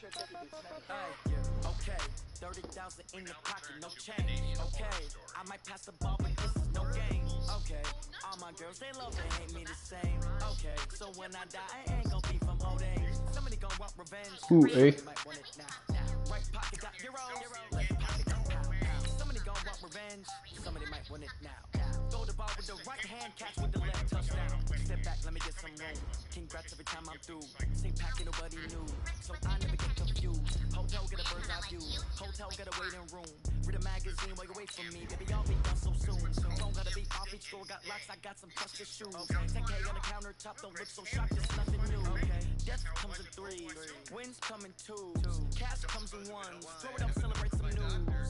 Okay, 30,000 in the pocket, no change. Okay, I might pass the ball, but this is no game. Okay, all my girls, they love and hate me the same. Okay, so when I die, I ain't gonna be from old age. Somebody gonna want revenge. Ooh, eh? Might want it now. Right pocket got euro, left pocket got pound. Somebody gonna want revenge. Somebody might want it now. Throw the ball with the right hand, catch with the left, touchdown. Step back, let me get some room. Congrats every time I'm through. Same packet, nobody knew, so I never get confused. Hotel get a bird's eye view. Hotel get a waiting room. Read a magazine while you wait for me. Baby, I'll be done so soon. Phone gotta be off each door. Got locks, I got some trusted shoes. 10K on the countertop, don't look so shocked. It's nothing new. Death comes in threes. Wins come in twos. Cash comes in ones. Throw it up, celebrate some news.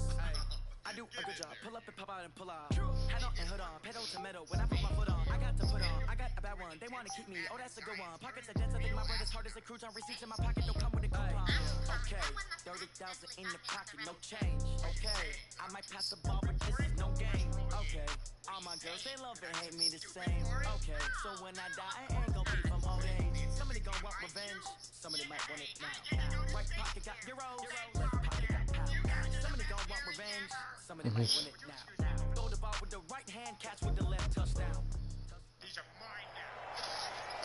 I do a good job. Pull up and pop out and pull out. Head on and hood on. Pedal to metal. When I put my foot on, I got to put on. I got a bad one. They want to keep me. Oh, that's a good one. Pockets are dense. I think my bread is hard as a crouton. Receipts in my pocket don't come with a coupon. Okay, 30,000 in the pocket, no change. Okay, I might pass the ball, but this is no game. Okay, all my girls, they love and hate me the same. Okay, so when I die, I ain't gonna be from old age. Somebody gonna want revenge. Somebody might want it now. Right pocket got euros. Left pocket got pound. Somebody gonna want revenge. Somebody might win it now. Throw the ball with the right hand, catch with the left, touchdown.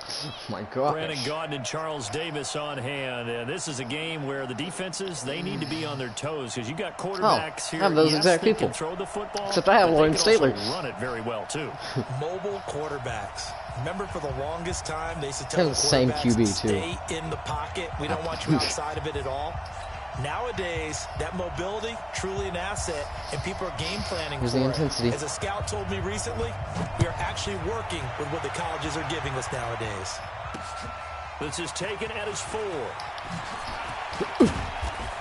Oh my God. Brandon Gaudin and Charles Davis on hand. And this is a game where the defenses, they need to be on their toes because you got quarterbacks here. I have those exact they people. can throw the football, except I have Lauren Stabler. Run it very well too. Mobile quarterbacks. Remember, for the longest time, they used to tell the the same QB too. Stay in the pocket. We don't want you outside of it at all. Nowadays, that mobility, truly an asset, and people are game planning Here's for the intensity. it. As a scout told me recently, we are actually working with what the colleges are giving us nowadays. This is taken at his 4. Oh,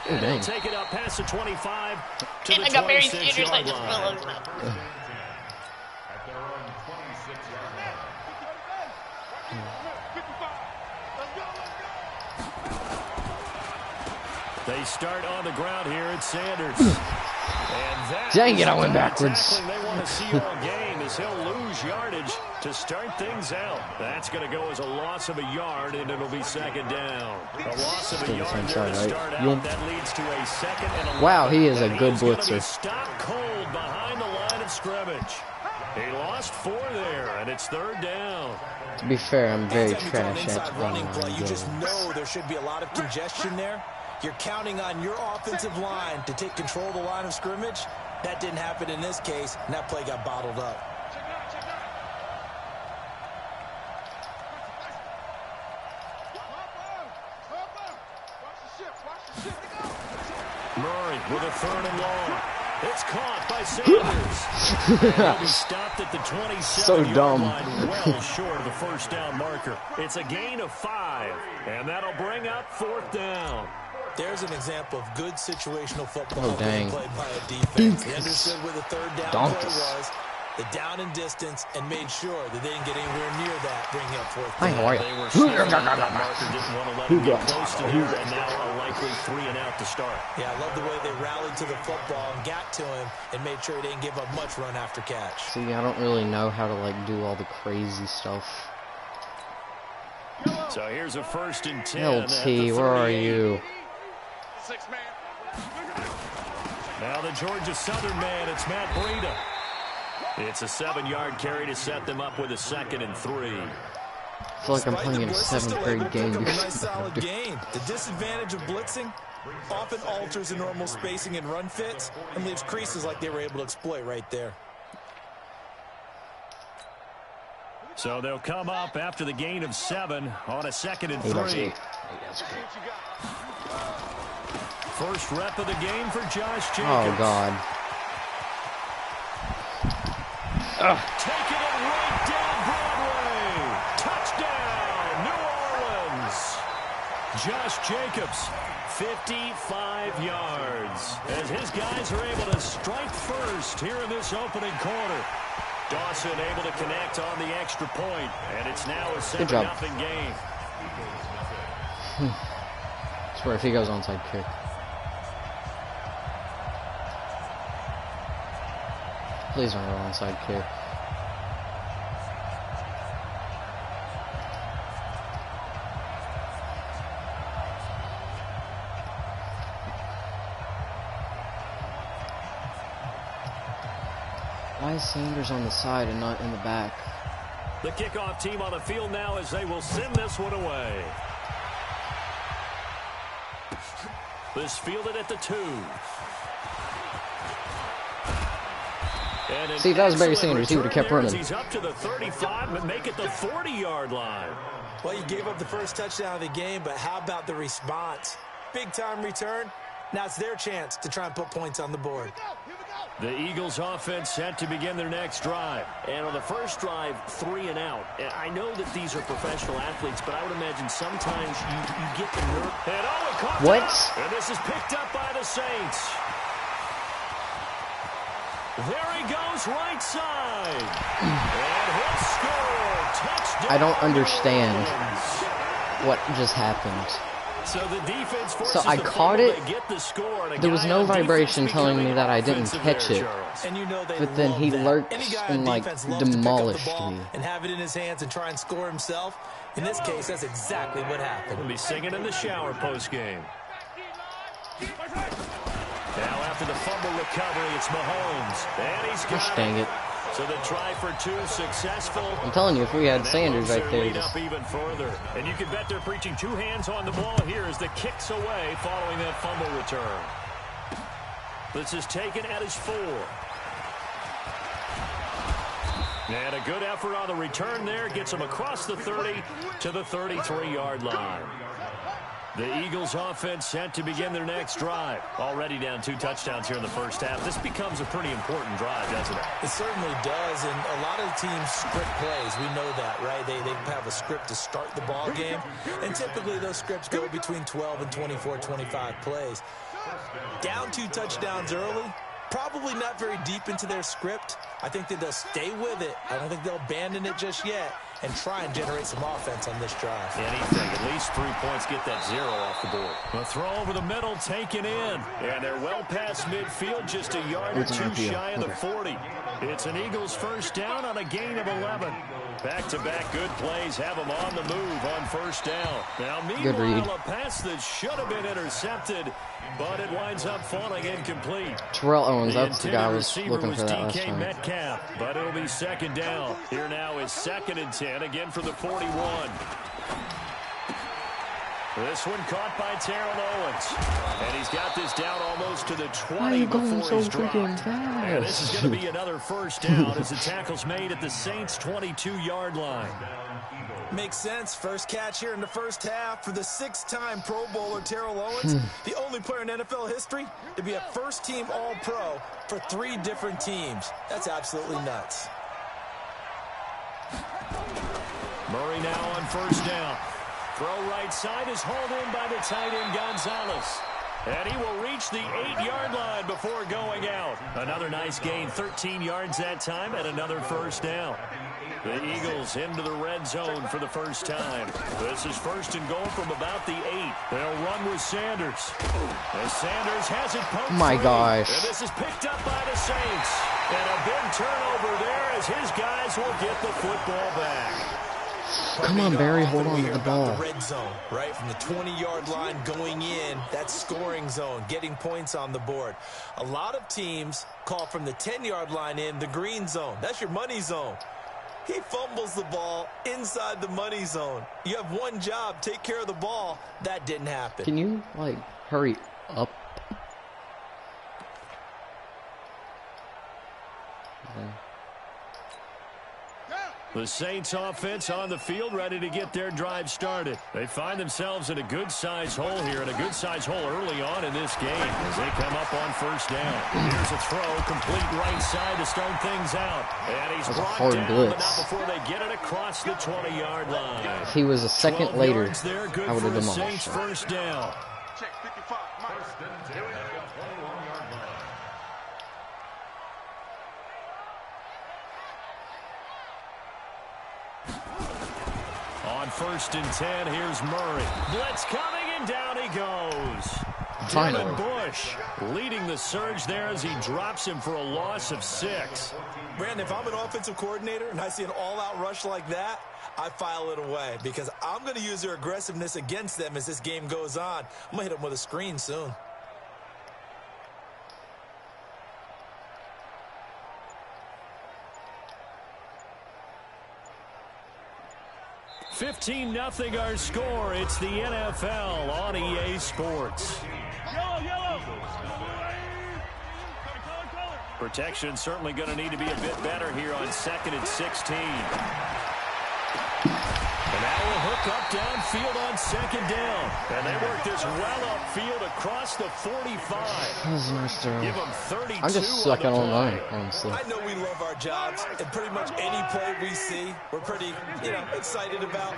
dang. Take it up past the 25 to And the I got Barry 26 Sanders like yard this line. fellow. They start on the ground here at Sanders. And that Dang it, I went is the backwards. tackling they want to see all game as he'll lose yardage to start things out. That's going to go as a loss of a yard, and it'll be second down. A loss of a yard there to start out. That leads to a second and 11. Wow, he is a good He's gonna be blitzer. stopped cold behind the line of scrimmage. He lost 4 there, and it's third down. To be fair, I'm very Anytime you call an trash inside at running play, you games. just know there should be a lot of congestion there. You're counting on your offensive line to take control of the line of scrimmage. That didn't happen in this case, and that play got bottled up. Murray with a 3rd and long. It's caught by Sanders. He'll be stopped at the 27-yard So dumb. line, well short of the first down marker. It's a gain of 5, and that'll bring up 4th down. There's an example of good situational football dang. being played by a defense. They understood where the 3rd down Donkeys. play was, the down and distance, and made sure that they didn't get anywhere near that, bringing up 4th Hi, down. how are you? They were sure that marker didn't want to let him get close to there, and now a likely 3 and out to start. Yeah, I love the way they rallied to the football and got to him and made sure he didn't give up much run after catch. See, I don't really know how to like do all the crazy stuff. So here's a 1st and 10. LT, where are you? Now the Georgia Southern man, it's Matt Breida. It's a 7-yard carry to set them up with a 2nd and 3. I feel like I'm Despite playing the in a blitz, they're still 7th able grade to game. pick up a nice solid gain. The disadvantage of blitzing often alters the normal spacing and run fits and leaves creases like they were able to exploit right there. So they'll come up after the gain of 7 on a 2nd and 3. First rep of the game for Josh Jacobs. Oh, God. Taking it right down Broadway. Touchdown, New Orleans. Josh Jacobs, 55 yards. As his guys are able to strike first here in this opening quarter. Dawson able to connect on the extra point, and it's now a 7-0 game. I swear if he goes onside kick. Please don't go onside kick. is Sanders on the side and not in the back? The kickoff team on the field now as they will send this one away. This fielded at the 2. See, if that was Barry Sanders, he would have kept running. He's up to the 35, but make it the 40-yard line. Well, you gave up the first touchdown of the game, but how about the response? Big-time return. Now it's their chance to try and put points on the board. The Eagles offense set to begin their next drive. And on the first drive, 3 and out. And I know that these are professional athletes, but I would imagine sometimes you get the nerve. And it caught what? Up. And this is picked up by the Saints. There he goes, right side. And he'll score. Touchdown. I don't understand what just happened. So the defense so I caught it. There was no vibration telling me that I didn't catch it. And you know but then he lurked and like demolished me. And have it in his hands and try and score himself. In this case, that's exactly what happened. We'll be singing in the shower post game. Now after the fumble recovery, it's Mahomes. And he's got Gosh, dang it. So the try for 2 successful. I'm telling you, if we had Sanders right there. Up even further. And you can bet they're preaching 2 hands on the ball here as the kicks away following that fumble return. This is taken at his 4. And a good effort on the return there. Gets him across the 30 to the 33-yard line. The Eagles offense set to begin their next drive. Already down 2 touchdowns here in the first half. This becomes a pretty important drive, doesn't it? It certainly does, and a lot of teams script plays. We know that, right? They have a script to start the ball game, and typically those scripts go between 12 and 24, 25 plays. Down 2 touchdowns early, probably not very deep into their script. I think that they'll stay with it. I don't think they'll abandon it just yet and try and generate some offense on this drive. Anything, at least 3 points, get that 0 off the board. A throw over the middle, taken in. And they're well past midfield, just a yard or 2 shy of the 40. It's an Eagles first down on a gain of 11. Back-to-back good plays have them on the move on first down. Now, meanwhile, a pass that should have been intercepted, but it winds up falling incomplete. Terrell Owens, that's the guy I was looking for that last time. Metcalf, but it'll be second down. Here now is 2nd and 10, again for the 41. This one caught by Terrell Owens. And he's got this down almost to the 20 Why are you going before so he's dropped. freaking fast? And this is going to be another first down as the tackle's made at the Saints' 22-yard line. Makes sense. First catch here in the first half for the 6-time Pro Bowler Terrell Owens, the only player in NFL history to be a first-team All-Pro for 3 different teams. That's absolutely nuts. Murray now on first down. Throw right side is hauled in by the tight end Gonzalez. And he will reach the 8-yard line before going out. Another nice gain, 13 yards that time, and another first down. The Eagles into the red zone for the first time. This is first and goal from about the 8. They'll run with Sanders. As Sanders has it poked My through. gosh. And this is picked up by the Saints. And a big turnover there as his guys will get the football back. Come on, Barry, hold on to the ball. The red zone, right? From the 20-yard line going in, that scoring zone, getting points on the board. A lot of teams call from the 10-yard line in the green zone. That's your money zone. He fumbles the ball inside the money zone. You have one job, take care of the ball. That didn't happen. Can you, like, hurry up? Okay. The Saints offense on the field, ready to get their drive started. They find themselves in a good-sized hole here, and a good-sized hole early on in this game as they come up on first down. Here's a throw, complete right side to start things out. And he's brought down, blitz. but not before they get it across the 20-yard line. If he was a second later, there, good I would have for the demolished Saints him. first down. Check 55, Mike. On first and 10, here's Murray. Blitz coming, and down he goes. Finally. Devin Bush leading the surge there as he drops him for a loss of 6. Brandon, if I'm an offensive coordinator and I see an all-out rush like that, I file it away because I'm going to use their aggressiveness against them as this game goes on. I'm going to hit them with a screen soon. 15-0 our score. It's the NFL on EA Sports. Protection certainly going to need to be a bit better here on 2nd and 16. And now we'll hook up downfield on 2nd down. And they work this well upfield across the 45. Give them 32. I'm just sucking all night, honestly. I know we love our jobs, and pretty much any play we see, we're pretty, excited about.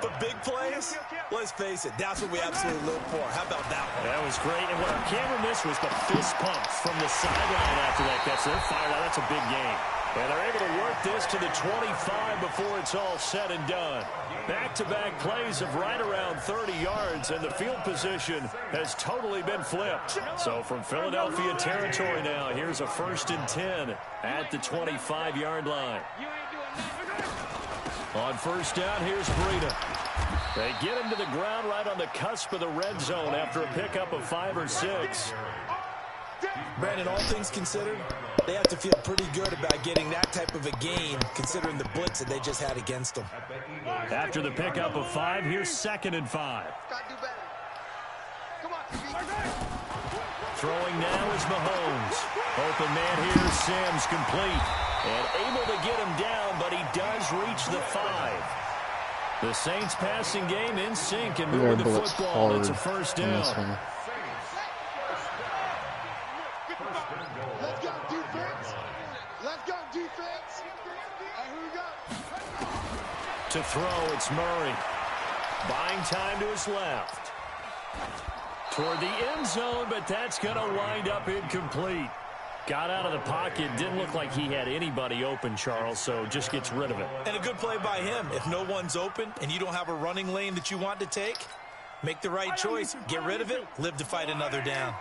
But big plays, let's face it, that's what we absolutely live for. How about that one? That was great. And what our camera missed was the fist pumps from the sideline after that catch. They're fired out. That's a big game. And they're able to work this to the 25 before it's all said and done. Back-to-back plays of right around 30 yards, and the field position has totally been flipped. So from Philadelphia territory now, here's a 1st and 10 at the 25-yard line. On 1st down, here's Breida. They get him to the ground right on the cusp of the red zone after a pickup of 5 or 6. Brandon, all things considered, they have to feel pretty good about getting that type of a gain, considering the blitz that they just had against them. After the pickup of 5, here's 2nd and 5. Throwing now is Mahomes. Open man here, Sims complete. And able to get him down, but he does reach the 5. The Saints passing game in sync and moving the football. It's a 1st down. Let's go defense. Let's go defense. And here we go. To throw, it's Murray. Buying time to his left. Toward the end zone, but that's going to wind up incomplete. Got out of the pocket. Didn't look like he had anybody open, Charles, so just gets rid of it. And a good play by him. If no one's open and you don't have a running lane that you want to take, make the right choice. Get rid of it. Live to fight another down.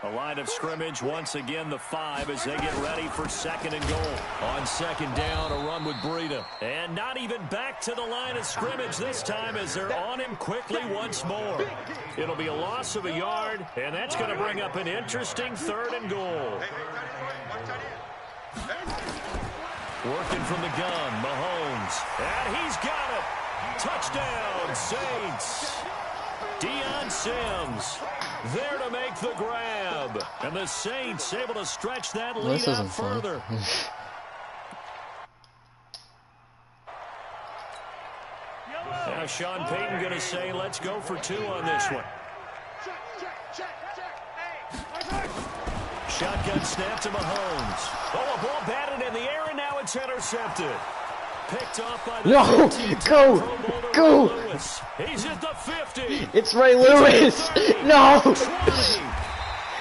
A line of scrimmage, once again the 5 as they get ready for 2nd and goal. On 2nd down, a run with Breida. And not even back to the line of scrimmage this time as they're on him quickly once more. It'll be a loss of a yard, and that's going to bring up an interesting 3rd and goal. Working from the gun, Mahomes. And he's got it. Touchdown, Saints. Deion Sims there to make the grab. And the Saints able to stretch that lead out further. Now Sean Payton going to say, let's go for 2 on this one. Shotgun snap to Mahomes. Oh, a ball batted in the air, and now it's intercepted. Picked off by the Go! Lewis. He's at the 50. It's Ray Lewis.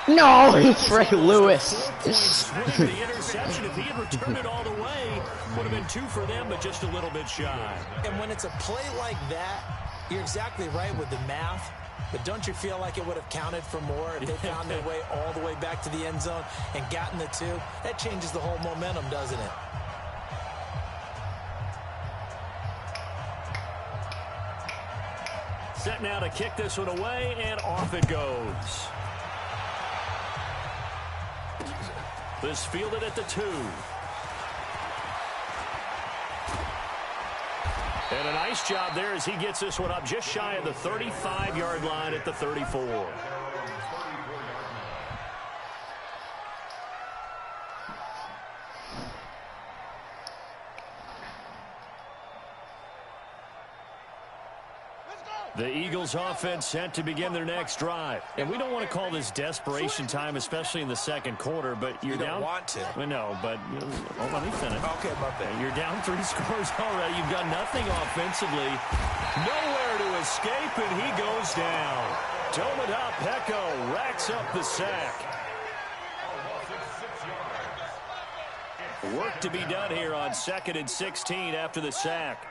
No, it's Ray Lewis. The interception, if he had returned it all the way, would have been 2 for them, but just a little bit shy. And when it's a play like that, you're exactly right with the math. But don't you feel like it would have counted for more if they found their way all the way back to the end zone and gotten the 2? That changes the whole momentum, doesn't it? Set now to kick this one away, and off it goes. This fielded at the 2. And a nice job there as he gets this one up just shy of the 35-yard line at the 34. The Eagles offense set to begin their next drive. And we don't want to call this desperation time, especially in the 2nd quarter, but you're down. You don't want to. I know, but let me finish. Okay, my bad. You're down 3 scores already. You've got nothing offensively. Nowhere to escape, and he goes down. Domodop Peko racks up the sack. Work to be done here on 2nd and 16 after the sack.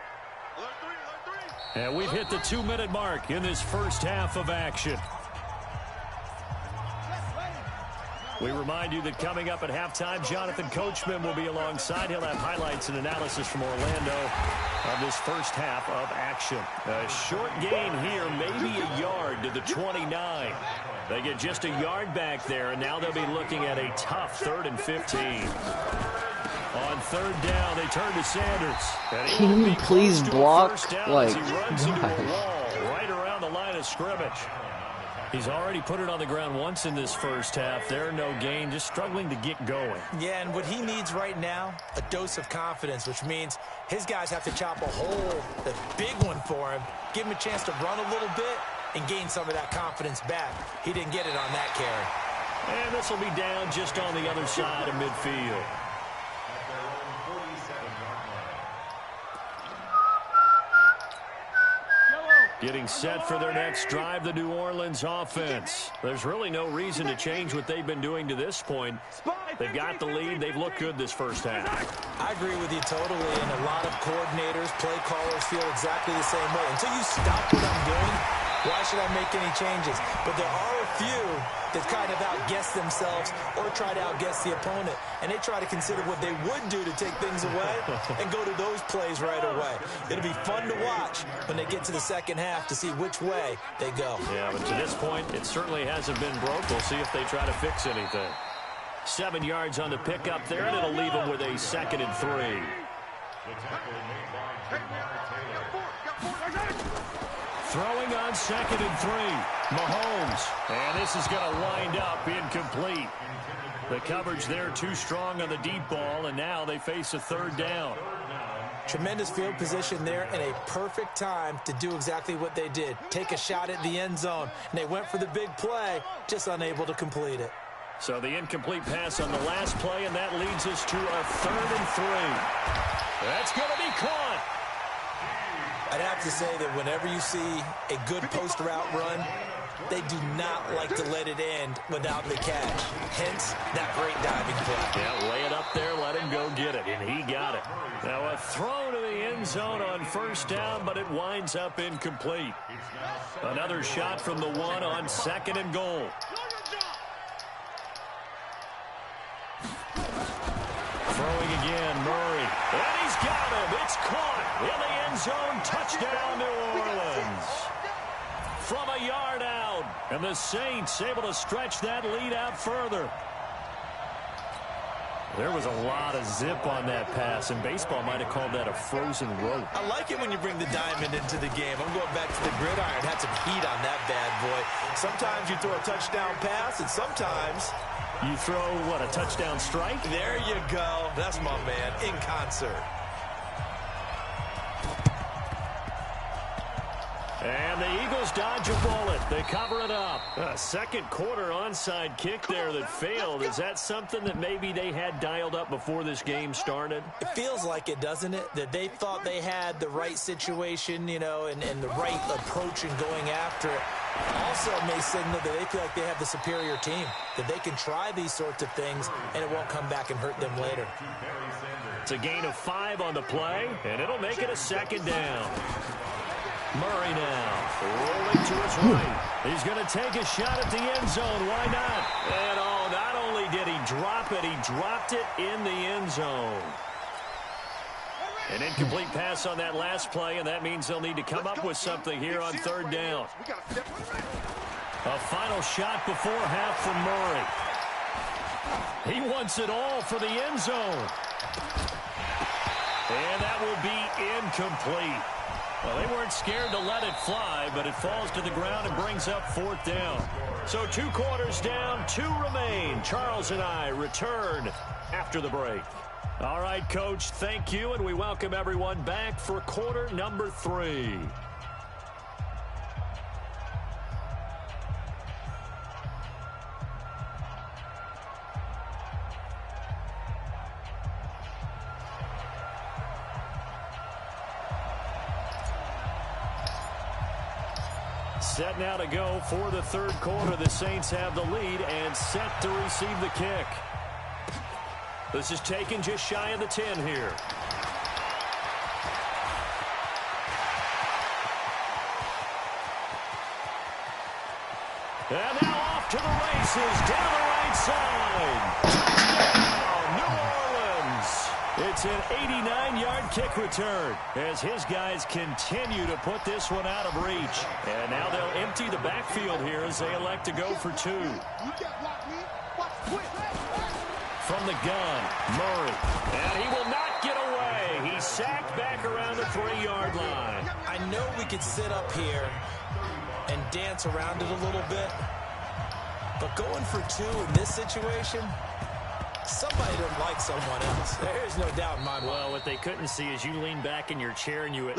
And we've hit the 2-minute mark in this first half of action. We remind you that coming up at halftime, Jonathan Coachman will be alongside. He'll have highlights and analysis from Orlando of this first half of action. A short gain here, maybe a yard to the 29. They get just a yard back there, and now they'll be looking at a tough 3rd and 15. On third down, they turn to Sanders. Can you please block? Like, he runs into a wall right around the line of scrimmage. He's already put it on the ground once in this first half. There, no gain, just struggling to get going. Yeah, and what he needs right now, a dose of confidence, which means his guys have to chop a hole, the big one for him, give him a chance to run a little bit and gain some of that confidence back. He didn't get it on that carry. And this will be down just on the other side of midfield. Getting set for their next drive, the New Orleans offense. There's really no reason to change what they've been doing to this point. They've got the lead. They've looked good this first half. I agree with you totally, and a lot of coordinators, play callers feel exactly the same way. Until you stop what I'm doing, why should I make any changes? But there are a few that kind of outguess themselves or try to outguess the opponent, and they try to consider what they would do to take things away and go to those plays right away. It'll be fun to watch when they get to the second half to see which way they go. Yeah, but to this point, it certainly hasn't been broke. We'll see if they try to fix anything. 7 yards on the pickup there, and it'll leave them with a 2nd and 3. Throwing on 2nd and 3. Mahomes. And this is going to wind up incomplete. The coverage there too strong on the deep ball, and now they face a 3rd down. Tremendous field position there and a perfect time to do exactly what they did. Take a shot at the end zone. And they went for the big play, just unable to complete it. So the incomplete pass on the last play, and that leads us to a 3rd and 3. That's going to be caught. I'd have to say that whenever you see a good post route run, they do not like to let it end without the catch. Hence, that great diving play. Yeah, lay it up there, let him go get it, and he got it. Now a throw to the end zone on 1st down, but it winds up incomplete. Another shot from the 1 on 2nd and goal. Throwing again, Murray. And he's got him. It's caught in the end zone. Touchdown, New Orleans. From a yard out. And the Saints able to stretch that lead out further. There was a lot of zip on that pass, and baseball might have called that a frozen rope. I like it when you bring the diamond into the game. I'm going back to the gridiron. Had some heat on that bad boy. Sometimes you throw a touchdown pass, and sometimes you throw, what, a touchdown strike? There you go. That's my man, in concert. And the Eagles dodge a bullet. They cover it up. A second quarter onside kick there that failed. Is that something that maybe they had dialed up before this game started? It feels like it, doesn't it? That they thought they had the right situation, you know, and the right approach in going after it. Also may signal that they feel like they have the superior team, that they can try these sorts of things and it won't come back and hurt them later. It's a gain of 5 on the play, and it'll make it a 2nd down. Murray now rolling to his right. He's going to take a shot at the end zone. Why not? And oh, not only did he drop it, he dropped it in the end zone. An incomplete pass on that last play, and that means they'll need to come up with something here on 3rd down. A final shot before half from Murray. He wants it all for the end zone. And that will be incomplete. Well, they weren't scared to let it fly, but it falls to the ground and brings up 4th down. So 2 quarters down, 2 remain. Charles and I return after the break. All right, Coach, thank you, and we welcome everyone back for quarter number 3. Set now to go for the 3rd quarter. The Saints have the lead and set to receive the kick. This is taken just shy of the 10 here. And now off to the races down the right side. Touchdown, New Orleans. It's an 89-yard kick return as his guys continue to put this one out of reach. And now they'll empty the backfield here as they elect to go for 2. From the gun, Murray. And he will not get away. He's sacked back around the 3-yard line. I know we could sit up here and dance around it a little bit, but going for 2 in this situation, somebody doesn't like someone else. There's no doubt in my mind. Well, what they couldn't see is you lean back in your chair and you...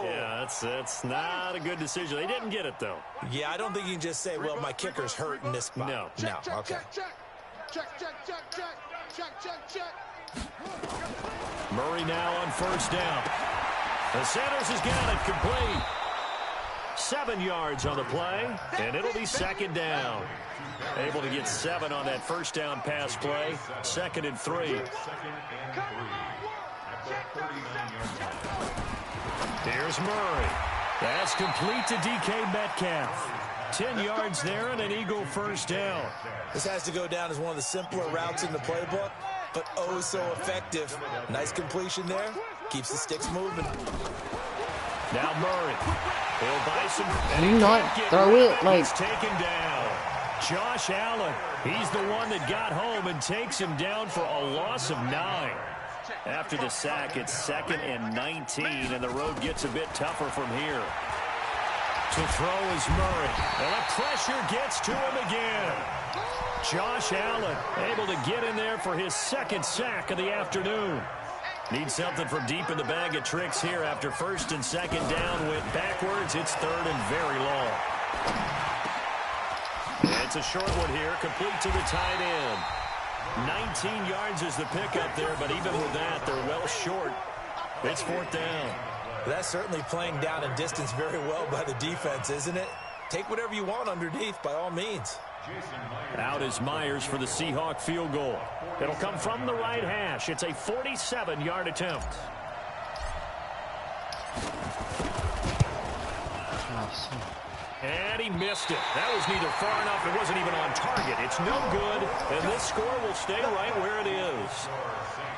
yeah, that's not a good decision. They didn't get it, though. Yeah, I don't think you can just say, well, my kicker's hurt in this spot. No. Okay. Check. Murray now on first down. The Sanders has got it complete. 7 yards on the play, and it'll be second down. Able to get 7 on that first down pass play. 2nd and 3. Here's Murray. That's complete to DK Metcalf. 10 yards there and an Eagle first down. This has to go down as one of the simpler routes in the playbook, but oh so effective. Nice completion there. Keeps the sticks moving. Now Murray. He'll buy some. Can you not throw it? Like, he's taken down. Josh Allen. He's the one that got home and takes him down for a loss of 9. After the sack, it's 2nd and 19, and the road gets a bit tougher from here. To throw is Murray, and the pressure gets to him again. Josh Allen able to get in there for his 2nd sack of the afternoon. Needs something from deep in the bag of tricks here after 1st and 2nd down went backwards. It's 3rd and very long. And it's a short one here, complete to the tight end. 19 yards is the pickup there, but even with that, they're well short. It's 4th down. That's certainly playing down in distance very well by the defense, isn't it? Take whatever you want underneath, by all means. Out is Myers for the Seahawk field goal. It'll come from the right hash. It's a 47-yard attempt. And he missed it. That was neither far enough. It wasn't even on target. It's no good, and this score will stay right where it is.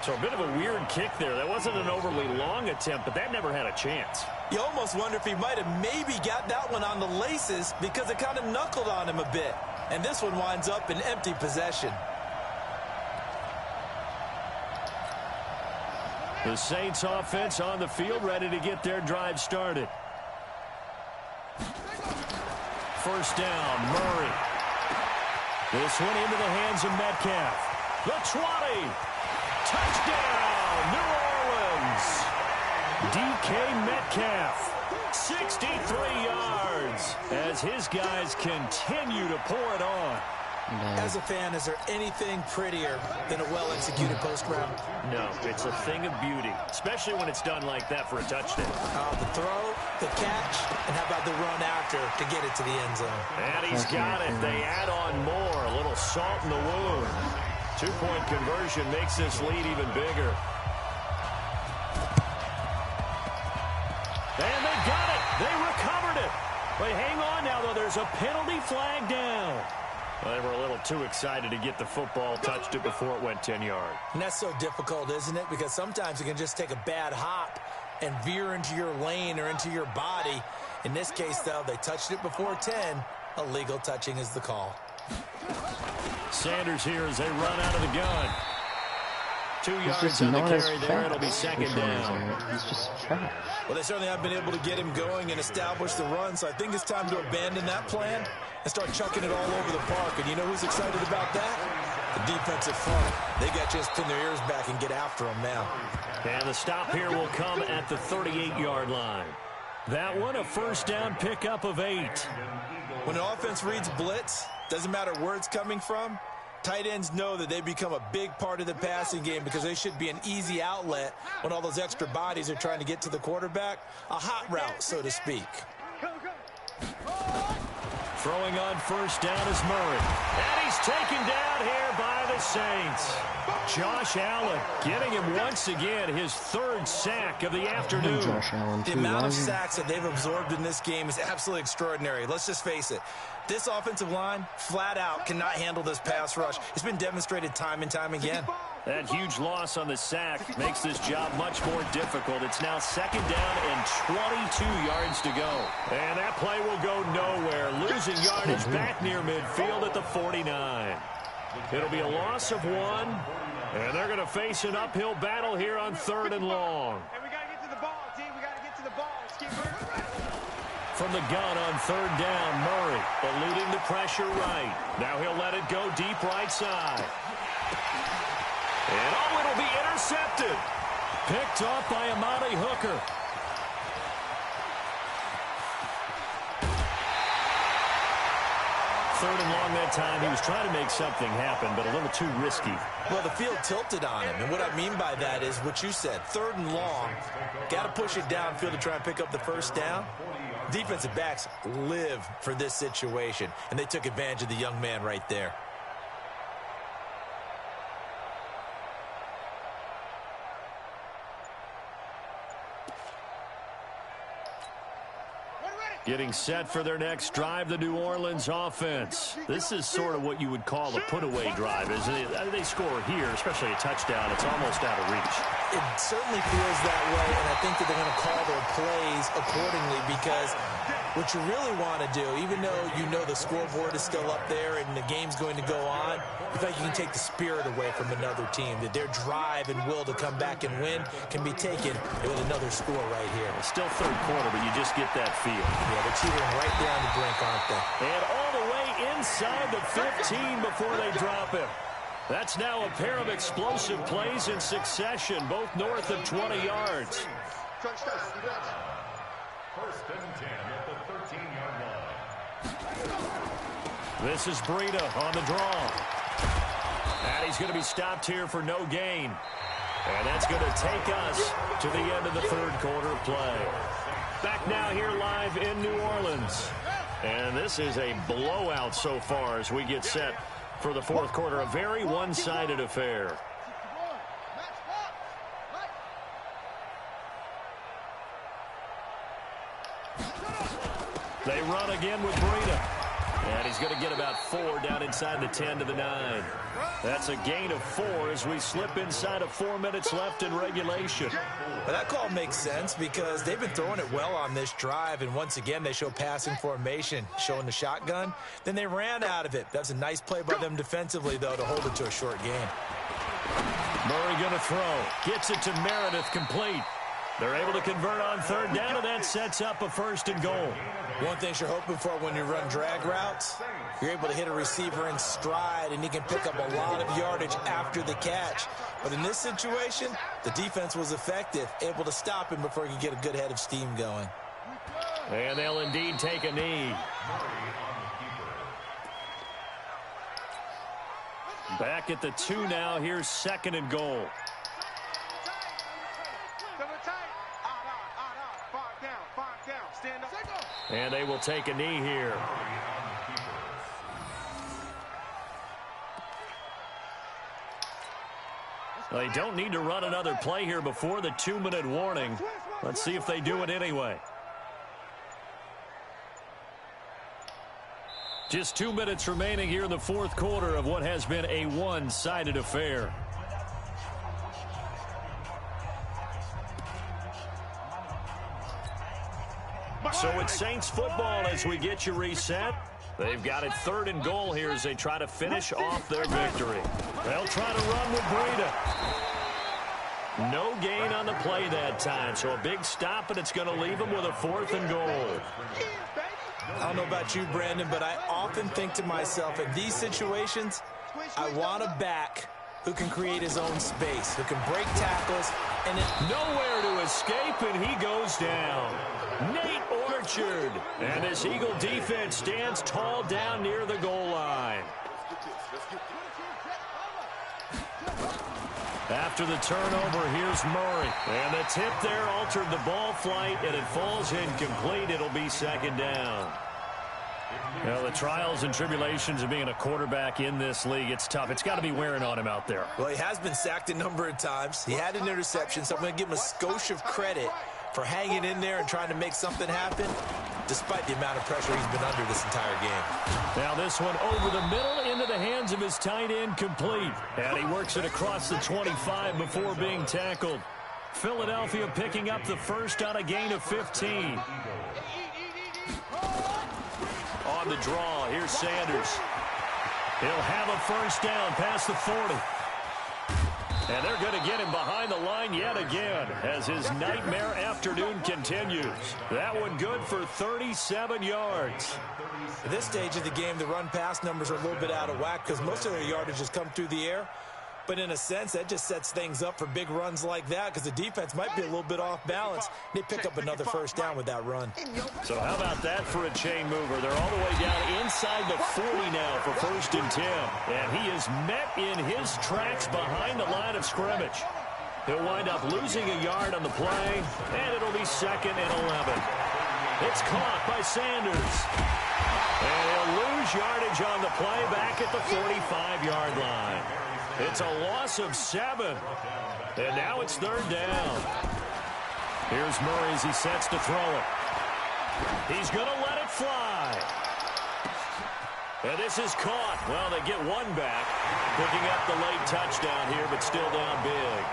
So a bit of a weird kick there. That wasn't an overly long attempt, but that never had a chance. You almost wonder if he might have maybe got that one on the laces because it kind of knuckled on him a bit. And this one winds up in empty possession. The Saints offense on the field, ready to get their drive started. First down, Murray. This one into the hands of Metcalf. The 20. Touchdown, New Orleans. DK Metcalf, 63 yards, as his guys continue to pour it on. As a fan, is there anything prettier than a well-executed post route? No, it's a thing of beauty, especially when it's done like that for a touchdown. The throw, the catch, and how about the run after to get it to the end zone? And he's got it. They add on more, a little salt in the wound. 2-point conversion makes this lead even bigger. And they got it. They recovered it. But hang on now, though. There's a penalty flag down. Well, they were a little too excited to get the football, touched it before it went 10 yards. And that's so difficult, isn't it? Because sometimes you can just take a bad hop and veer into your lane or into your body. In this case, though, they touched it before 10. Illegal touching is the call. Sanders here as they run out of the gun. 2 yards on the carry there. It'll be second down. He's just trash. Well, they certainly have been able to get him going and establish the run, so I think it's time to abandon that plan and start chucking it all over the park. And you know who's excited about that? The defensive front. They got to just pin their ears back and get after them now. And the stop here will come at the 38-yard line. That one, a first down pickup of 8. When an offense reads blitz, doesn't matter where it's coming from, tight ends know that they become a big part of the passing game because they should be an easy outlet when all those extra bodies are trying to get to the quarterback. A hot route, so to speak. Throwing on first down is Murray. And he's taken down here by the Saints. Josh Allen getting him once again his 3rd sack of the afternoon. Josh Allen, the amount of sacks that they've absorbed in this game is absolutely extraordinary. Let's just face it. This offensive line, flat out, cannot handle this pass rush. It's been demonstrated time and time again. That huge loss on the sack makes this job much more difficult. It's now second down and 22 yards to go. And that play will go nowhere. Losing yardage back near midfield at the 49. It'll be a loss of 1, and they're going to face an uphill battle here on 3rd and long. Hey, we got to get to the ball, D. We got to get to the ball. Let's keep moving. From the gun on 3rd down, Murray eluding the pressure right. Now he'll let it go deep right side. And it'll be intercepted. Picked off by Amani Hooker. Third and long that time. He was trying to make something happen, but a little too risky. Well, the field tilted on him, and what I mean by that is what you said. 3rd and long, got to push it downfield to try and pick up the first down. Defensive backs live for this situation, and they took advantage of the young man right there. Getting set for their next drive, the New Orleans offense. This is sort of what you would call a put-away drive, isn't it? They score here, especially a touchdown. It's almost out of reach. It certainly feels that way, and I think that they're going to call their plays accordingly because what you really want to do, even though you know the scoreboard is still up there and the game's going to go on, you feel like you can take the spirit away from another team, that their drive and will to come back and win can be taken with another score right here. It's still 3rd quarter, but you just get that feel. Yeah, they're teetering right down the brink, aren't they? And all the way inside the 15 before they drop him. That's now a pair of explosive plays in succession, both north of 20 yards. First and 10 at the 13-yard line. This is Breida on the draw. And he's going to be stopped here for no gain. And that's going to take us to the end of the 3rd quarter play. Back now here live in New Orleans. And this is a blowout so far as we get set for the 4th quarter. A very one-sided affair. They run again with Breida. And he's going to get about 4 down inside the 10 to the 9. That's a gain of 4 as we slip inside of 4 minutes left in regulation. But that call makes sense because they've been throwing it well on this drive, and once again they show passing formation, showing the shotgun. Then they ran out of it. That's a nice play by them defensively, though, to hold it to a short gain. Murray going to throw. Gets it to Meredith, complete. They're able to convert on 3rd down, and that sets up a 1st and goal. One thing you're hoping for when you run drag routes, you're able to hit a receiver in stride, and he can pick up a lot of yardage after the catch. But in this situation, the defense was effective, able to stop him before he could get a good head of steam going. And they'll indeed take a knee. Back at the 2 now. Here's 2nd and goal. And they will take a knee here. They don't need to run another play here before the 2-minute warning. Let's see if they do it anyway. Just 2 minutes remaining here in the 4th quarter of what has been a one-sided affair. So it's Saints football as we get you reset. They've got it 3rd and goal here as they try to finish off their victory. They'll try to run with Breida. No gain on the play that time, so a big stop, and it's going to leave them with a 4th and goal. I don't know about you, Brandon, but I often think to myself, in these situations, I want a back who can create his own space, who can break tackles, and nowhere to escape, and he goes down. Nate Orchard, and this Eagle defense stands tall down near the goal line. After the turnover, here's Murray. And the tip there altered the ball flight, and it falls incomplete. It'll be 2nd down. Well, the trials and tribulations of being a quarterback in this league, it's tough. It's got to be wearing on him out there. Well, he has been sacked a number of times. He had an interception, so I'm going to give him a skosh of credit for hanging in there and trying to make something happen, despite the amount of pressure he's been under this entire game. Now this one over the middle into the hands of his tight end, complete. And he works it across the 25 before being tackled. Philadelphia picking up the first on a gain of 15. On the draw, here's Sanders. He'll have a first down past the 40. And they're going to get him behind the line yet again as his nightmare afternoon continues. That one good for 37 yards. At this stage of the game, the run-pass numbers are a little bit out of whack because most of their yardage has come through the air. But in a sense, that just sets things up for big runs like that because the defense might be a little bit off balance. They pick up another first down with that run. So how about that for a chain mover? They're all the way down inside the 40 now for 1st and 10. And he is met in his tracks behind the line of scrimmage. He'll wind up losing a yard on the play, and it'll be 2nd and 11. It's caught by Sanders. And he'll lose yardage on the play back at the 45-yard line. It's a loss of 7. And now it's 3rd down. Here's Murray as he sets to throw it. He's going to let it fly. And this is caught. Well, they get one back. Picking up the late touchdown here, but still down big.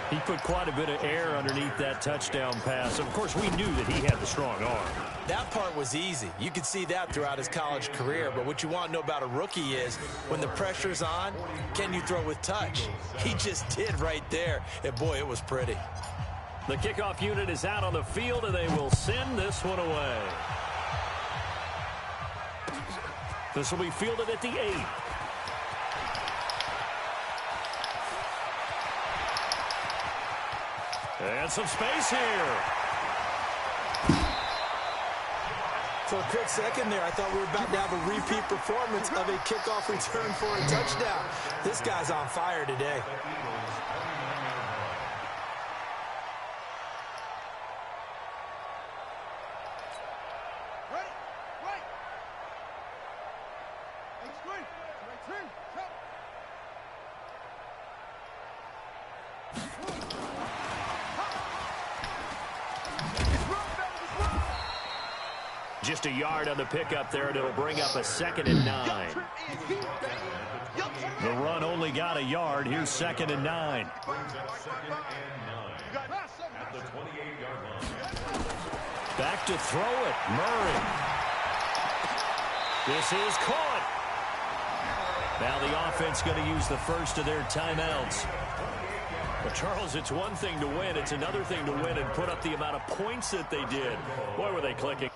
He put quite a bit of air underneath that touchdown pass. Of course, we knew that he had the strong arm. That part was easy. You could see that throughout his college career. But what you want to know about a rookie is when the pressure's on, can you throw with touch? He just did right there. And, boy, it was pretty. The kickoff unit is out on the field, and they will send this one away. This will be fielded at the 8. And some space here. For a quick second there, I thought we were about to have a repeat performance of a kickoff return for a touchdown. This guy's on fire today. Just a yard on the pickup there, and it'll bring up a 2nd and 9. The run only got a yard. Here's 2nd and 9. Back to throw it. Murray. This is caught. Now the offense going to use the first of their timeouts. But, Charles, it's one thing to win. It's another thing to win and put up the amount of points that they did. Boy, were they clicking.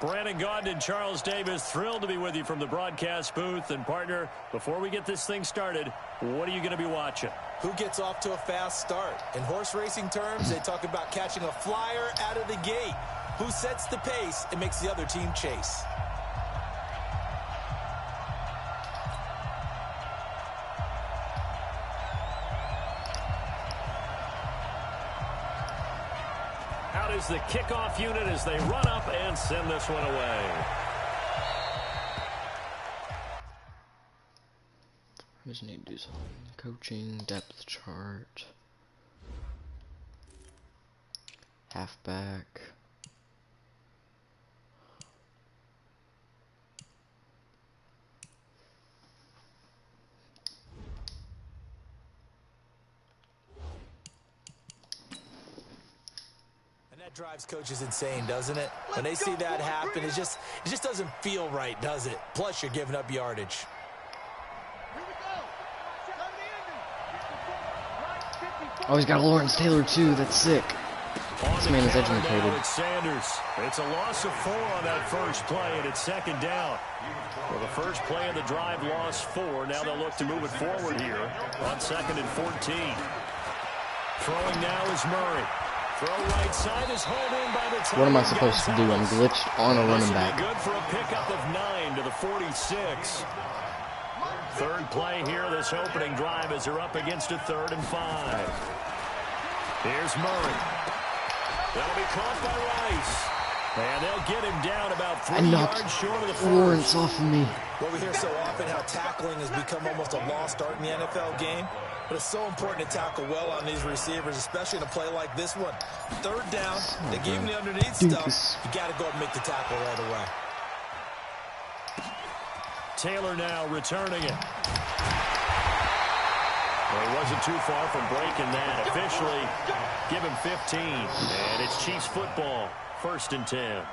Brandon Gaudin and Charles Davis, thrilled to be with you from the broadcast booth. And, partner, before we get this thing started, what are you going to be watching? Who gets off to a fast start? In horse racing terms, they talk about catching a flyer out of the gate. Who sets the pace and makes the other team chase? Is the kickoff unit as they run up and send this one away. just need to do some coaching, depth chart, halfback. That drives coaches insane, doesn't it? When they see that happen, it just doesn't feel right, does it? Plus, you're giving up yardage. Oh, he's got a Lawrence Taylor too. That's sick. This man is educated. It's Sanders. It's a loss of 4 on that first play, and it's second down. Well, the first play of the drive lost 4. Now they'll look to move it forward here on 2nd and 14. Throwing now is Murray. Throw right side is hauled in by the time. What am I supposed to do? I'm glitched on a running back. Good for a pickup of 9 to the 46. Third play here, this opening drive as they're up against a 3rd and 5. Here's Murray. That'll be caught by Rice. And they'll get him down about 3 yards short of the first. Lawrence off of me. Well, we hear so often how tackling has become almost a lost art in the NFL game. But it's so important to tackle well on these receivers, especially in a play like this one. 3rd down, they gave him the underneath stuff. You got to go and make the tackle right away. Taylor now returning it. Well, he wasn't too far from breaking that. Officially, give him 15. And it's Chiefs football, 1st and 10.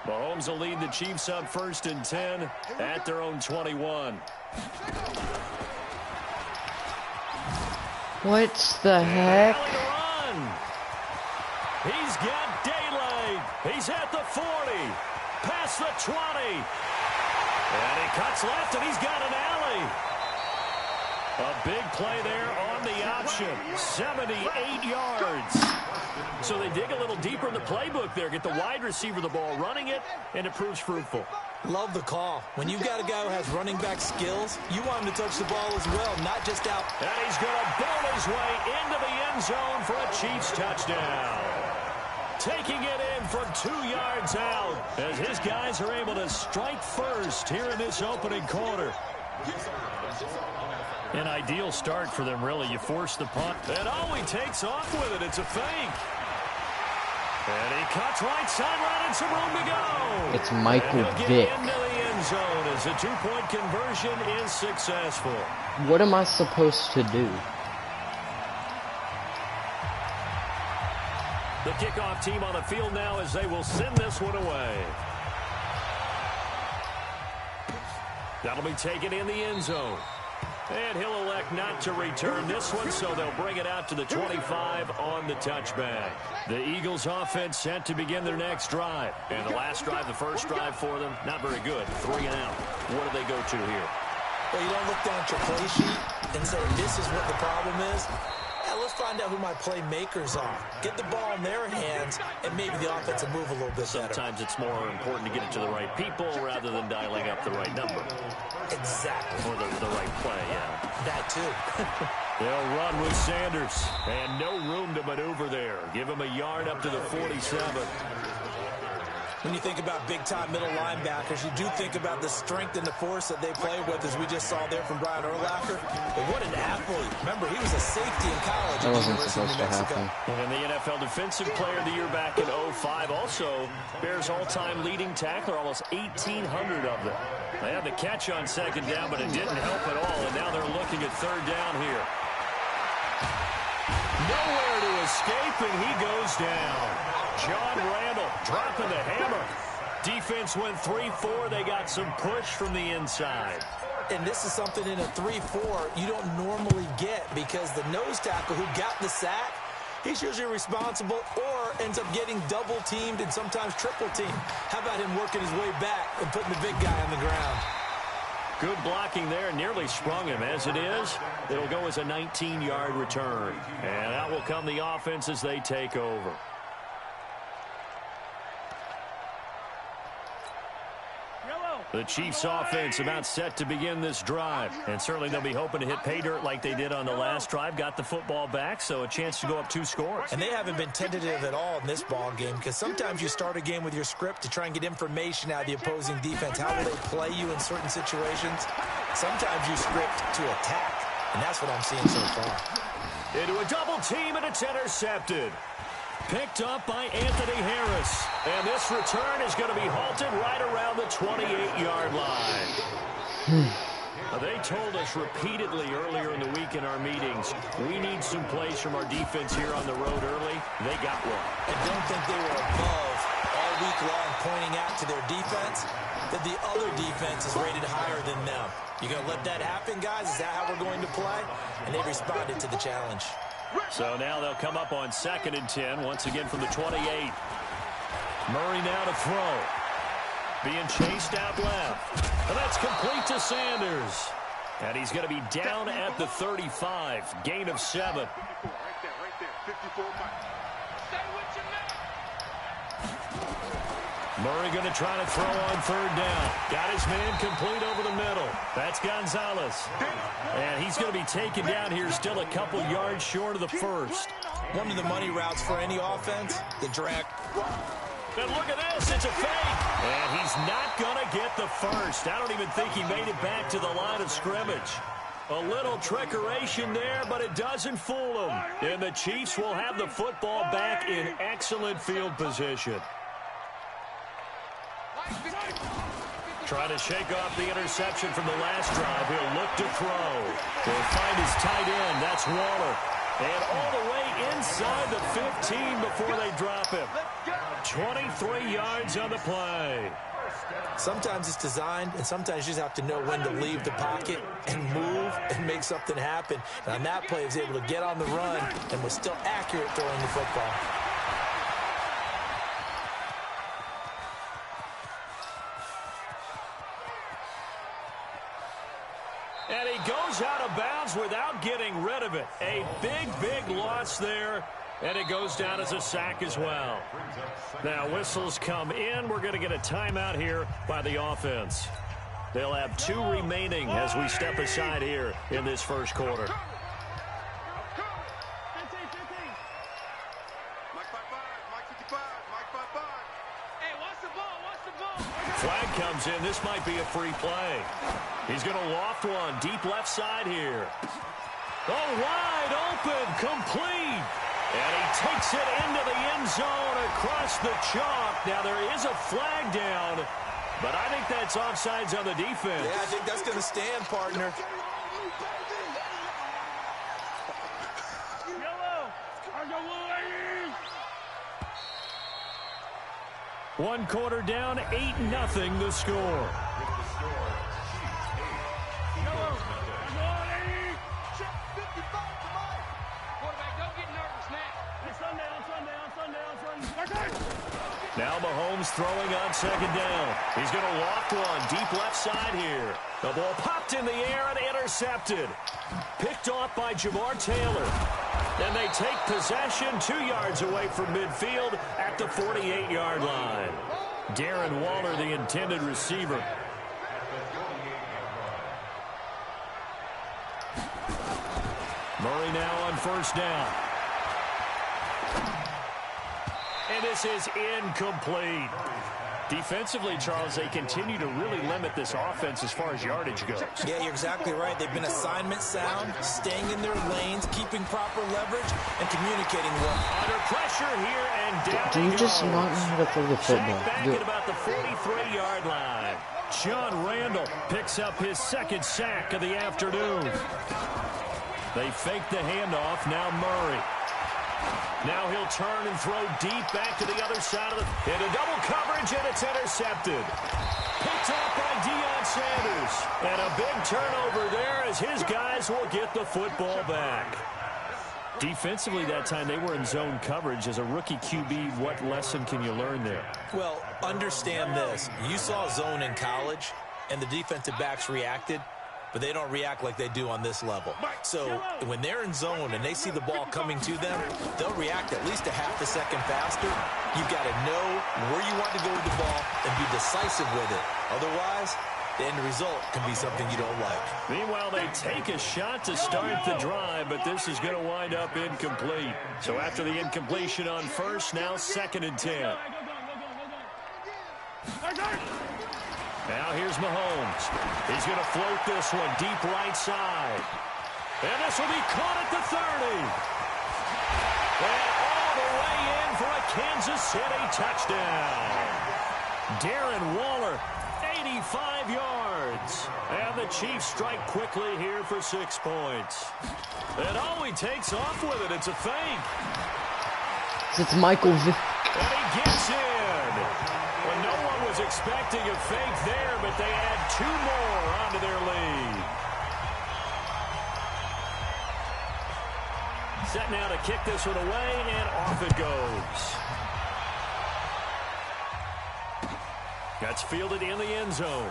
Mahomes will lead the Chiefs up 1st and 10 at their own 21. What the heck? He's got daylight. He's at the 40, past the 20. And he cuts left, and he's got an alley. A big play there on the option. 78 yards. So they dig a little deeper in the playbook there, get the wide receiver the ball, running it, and it proves fruitful. Love the call. When you've got a guy who has running back skills, you want him to touch the ball as well, not just out. And he's going to bowl his way into the end zone for a Chiefs touchdown. Taking it in from 2 yards out as his guys are able to strike first here in this opening quarter. An ideal start for them, really. You force the punt, and he takes off with it. It's a fake. And he cuts right sideline and some room to go. It's Michael Vick. Into the end zone as the 2-point conversion is successful. What am I supposed to do? The kickoff team on the field now as they will send this one away. That'll be taken in the end zone. And he'll elect not to return this one, so they'll bring it out to the 25 on the touchback. The Eagles offense set to begin their next drive. And the last drive, the first drive for them, not very good. 3 and out. What do they go to here? Well, you don't look down at your play sheet and say, this is what the problem is. Yeah, let's find out who my playmakers are. Get the ball in their hands, and maybe the offense will move a little bit better. Sometimes it's more important to get it to the right people rather than dialing up the right number. Exactly. Or the right play, yeah. That too. They'll run with Sanders. And no room to maneuver there. Give him a yard up to the 47. When you think about big-time middle linebackers, you do think about the strength and the force that they play with, as we just saw there from Brian Urlacher. But what an athlete. Remember, he was a safety in college. That wasn't supposed to happen. And the NFL Defensive Player of the Year back in 05 also Bears all-time leading tackler, almost 1,800 of them. They had the catch on second down, but it didn't help at all, and now they're looking at third down here. Nowhere to escape, and he goes down. John Randall dropping the hammer. Defense went 3-4. They got some push from the inside. And this is something in a 3-4 you don't normally get, because the nose tackle who got the sack, he's usually responsible or ends up getting double-teamed and sometimes triple-teamed. How about him working his way back and putting the big guy on the ground? Good blocking there, nearly sprung him. As it is, it'll go as a 19-yard return. And out will come the offense as they take over. The Chiefs offense about set to begin this drive. And certainly they'll be hoping to hit pay dirt like they did on the last drive. Got the football back, so a chance to go up 2 scores. And they haven't been tentative at all in this ball game, because sometimes you start a game with your script to try and get information out of the opposing defense. How will they play you in certain situations? Sometimes you script to attack, and that's what I'm seeing so far. Into a double team, and it's intercepted. Picked up by Anthony Harris. And this return is going to be halted right around the 28-yard line. They told us repeatedly earlier in the week in our meetings, we need some plays from our defense here on the road early. They got one. I don't think they were above all week long pointing out to their defense that the other defense is rated higher than them. You going to let that happen, guys? Is that how we're going to play? And they responded to the challenge. So now they'll come up on 2nd and 10, once again from the 28. Murray now to throw. Being chased out left. And that's complete to Sanders. And he's going to be down at the 35. Gain of 7. Right there. 54 miles. Stay with your man. Murray going to try to throw on 3rd down. Got his man complete over the middle. That's Gonzalez. And he's going to be taken down here still a couple yards short of the first. One of the money routes for any offense, the drag. And look at this, it's a fake. And he's not going to get the first. I don't even think he made it back to the line of scrimmage. A little trickeration there, but it doesn't fool him. And the Chiefs will have the football back in excellent field position. Trying to shake off the interception from the last drive. He'll look to throw. He'll find his tight end. That's Waller. And all the way inside the 15 before they drop him. 23 yards on the play. Sometimes it's designed, and sometimes you just have to know when to leave the pocket and move and make something happen. And on that play, he was able to get on the run and was still accurate throwing the football. And he goes out of bounds without getting rid of it. A big loss there. And it goes down as a sack as well. Now, whistles come in. We're going to get a timeout here by the offense. They'll have 2 remaining as we step aside here in this first quarter. Flag comes in. This might be a free play. He's going to loft one deep left side here. Oh, wide open, complete. And he takes it into the end zone across the chalk. Now, there is a flag down, but I think that's offsides on the defense. Yeah, I think that's going to stand, partner. One quarter down, 8-0 the score. Now Mahomes throwing on 2nd down. He's going to loft one deep left side here. The ball popped in the air and intercepted. Picked off by Jamar Taylor. And they take possession 2 yards away from midfield at the 48-yard line. Darren Waller, the intended receiver. Murray now on 1st down. And this is incomplete. Defensively, Charles, they continue to really limit this offense as far as yardage goes. Yeah, you're exactly right. They've been assignment sound, staying in their lanes, keeping proper leverage, and communicating well. Under pressure here and down. Do you just not know how to throw the football? Back at about the 43-yard line. John Randall picks up his 2nd sack of the afternoon. They fake the handoff. Now Murray. Now he'll turn and throw deep back to the other side of the... Into double coverage, and it's intercepted. Picked off by Deion Sanders. And a big turnover there as his guys will get the football back. Defensively that time, they were in zone coverage. As a rookie QB, what lesson can you learn there? Well, understand this. You saw zone in college, and the defensive backs reacted. but they don't react like they do on this level. So when they're in zone and they see the ball coming to them, they'll react at least a half a second faster. You've got to know where you want to go with the ball and be decisive with it. Otherwise, the end result can be something you don't like. Meanwhile, they take a shot to start the drive, but this is going to wind up incomplete. So after the incompletion on first, now 2nd and 10. Now here's Mahomes. He's going to float this one deep right side. And this will be caught at the 30. And all the way in for a Kansas City touchdown. Darren Waller, 85 yards. And the Chiefs strike quickly here for 6 points. And all he takes off with it, it's a fake. It's Michael Vick. And he gets in. Well, no one was expecting a fake there, but they add 2 more onto their lead. Set now to kick this one away, and off it goes. That's fielded in the end zone.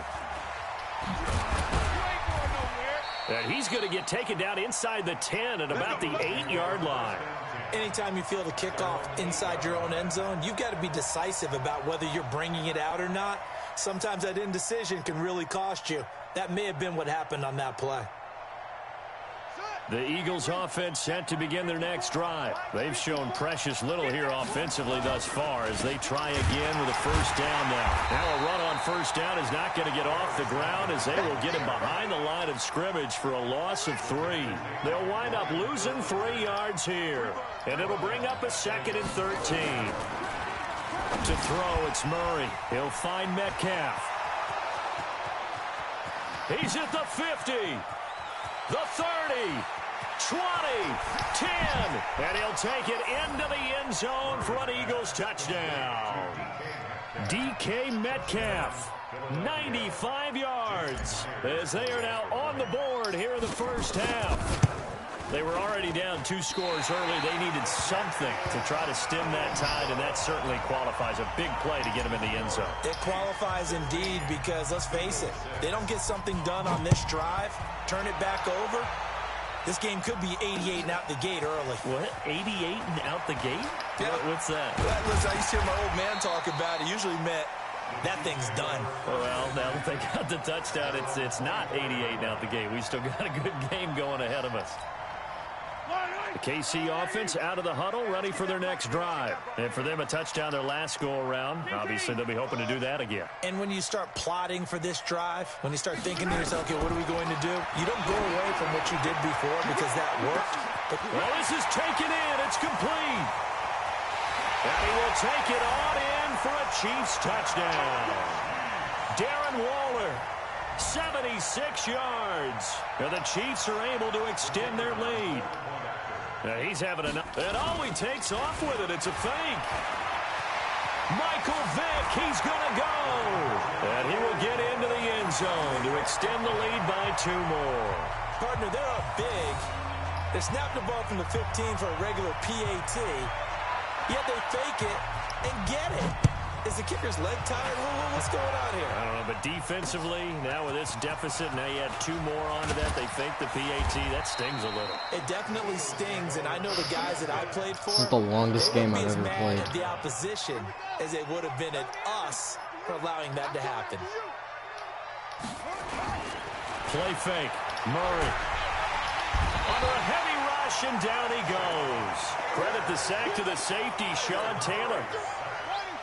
And he's going to get taken down inside the 10 at about the 8-yard line. Anytime you feel the kickoff inside your own end zone, you've got to be decisive about whether you're bringing it out or not. Sometimes that indecision can really cost you. That may have been what happened on that play. The Eagles offense set to begin their next drive. They've shown precious little here offensively thus far as they try again with a first down now. Now a run on first down is not going to get off the ground as they will get him behind the line of scrimmage for a loss of 3. They'll wind up losing 3 yards here. And it'll bring up a 2nd and 13. To throw, it's Murray. He'll find Metcalf. He's at the 50. The 30, 20, 10, and he'll take it into the end zone for an Eagles touchdown. DK Metcalf, 95 yards, as they are now on the board here in the first half. They were already down 2 scores early. They needed something to try to stem that tide, and that certainly qualifies. A big play to get them in the end zone. It qualifies indeed because, let's face it, they don't get something done on this drive, turn it back over, this game could be 88 and out the gate early. What? 88 and out the gate? Yeah. What's that? Well, listen, I used to hear my old man talk about it. Usually meant that thing's done. Well, now that they got the touchdown, it's not 88 and out the gate. We still got a good game going ahead of us. The KC offense out of the huddle, ready for their next drive. And for them, a touchdown their last go-around. Obviously, they'll be hoping to do that again. And when you start plotting for this drive, when you start thinking to yourself, okay, what are we going to do? You don't go away from what you did before because that worked. Well, this is taken in. It's complete. And he will take it on in for a Chiefs touchdown. Darren Waller, 76 yards. And the Chiefs are able to extend their lead. Now he's having enough. And all he takes off with it, it's a fake. Michael Vick, he's going to go. And he will get into the end zone to extend the lead by 2 more. Partner, they're up big. They snap the ball from the 15 for a regular PAT, yet they fake it and get it. Is the kicker's leg tired? What's going on here? I don't know, but defensively, now with this deficit, now you add 2 more onto that. They fake the PAT. That stings a little. It definitely stings, and I know the guys that I played for. This is the longest game I've ever played. At the opposition as they would have been at us for allowing that to happen. Play fake. Murray. Under a heavy rush, and down he goes. Credit the sack to the safety, Sean Taylor.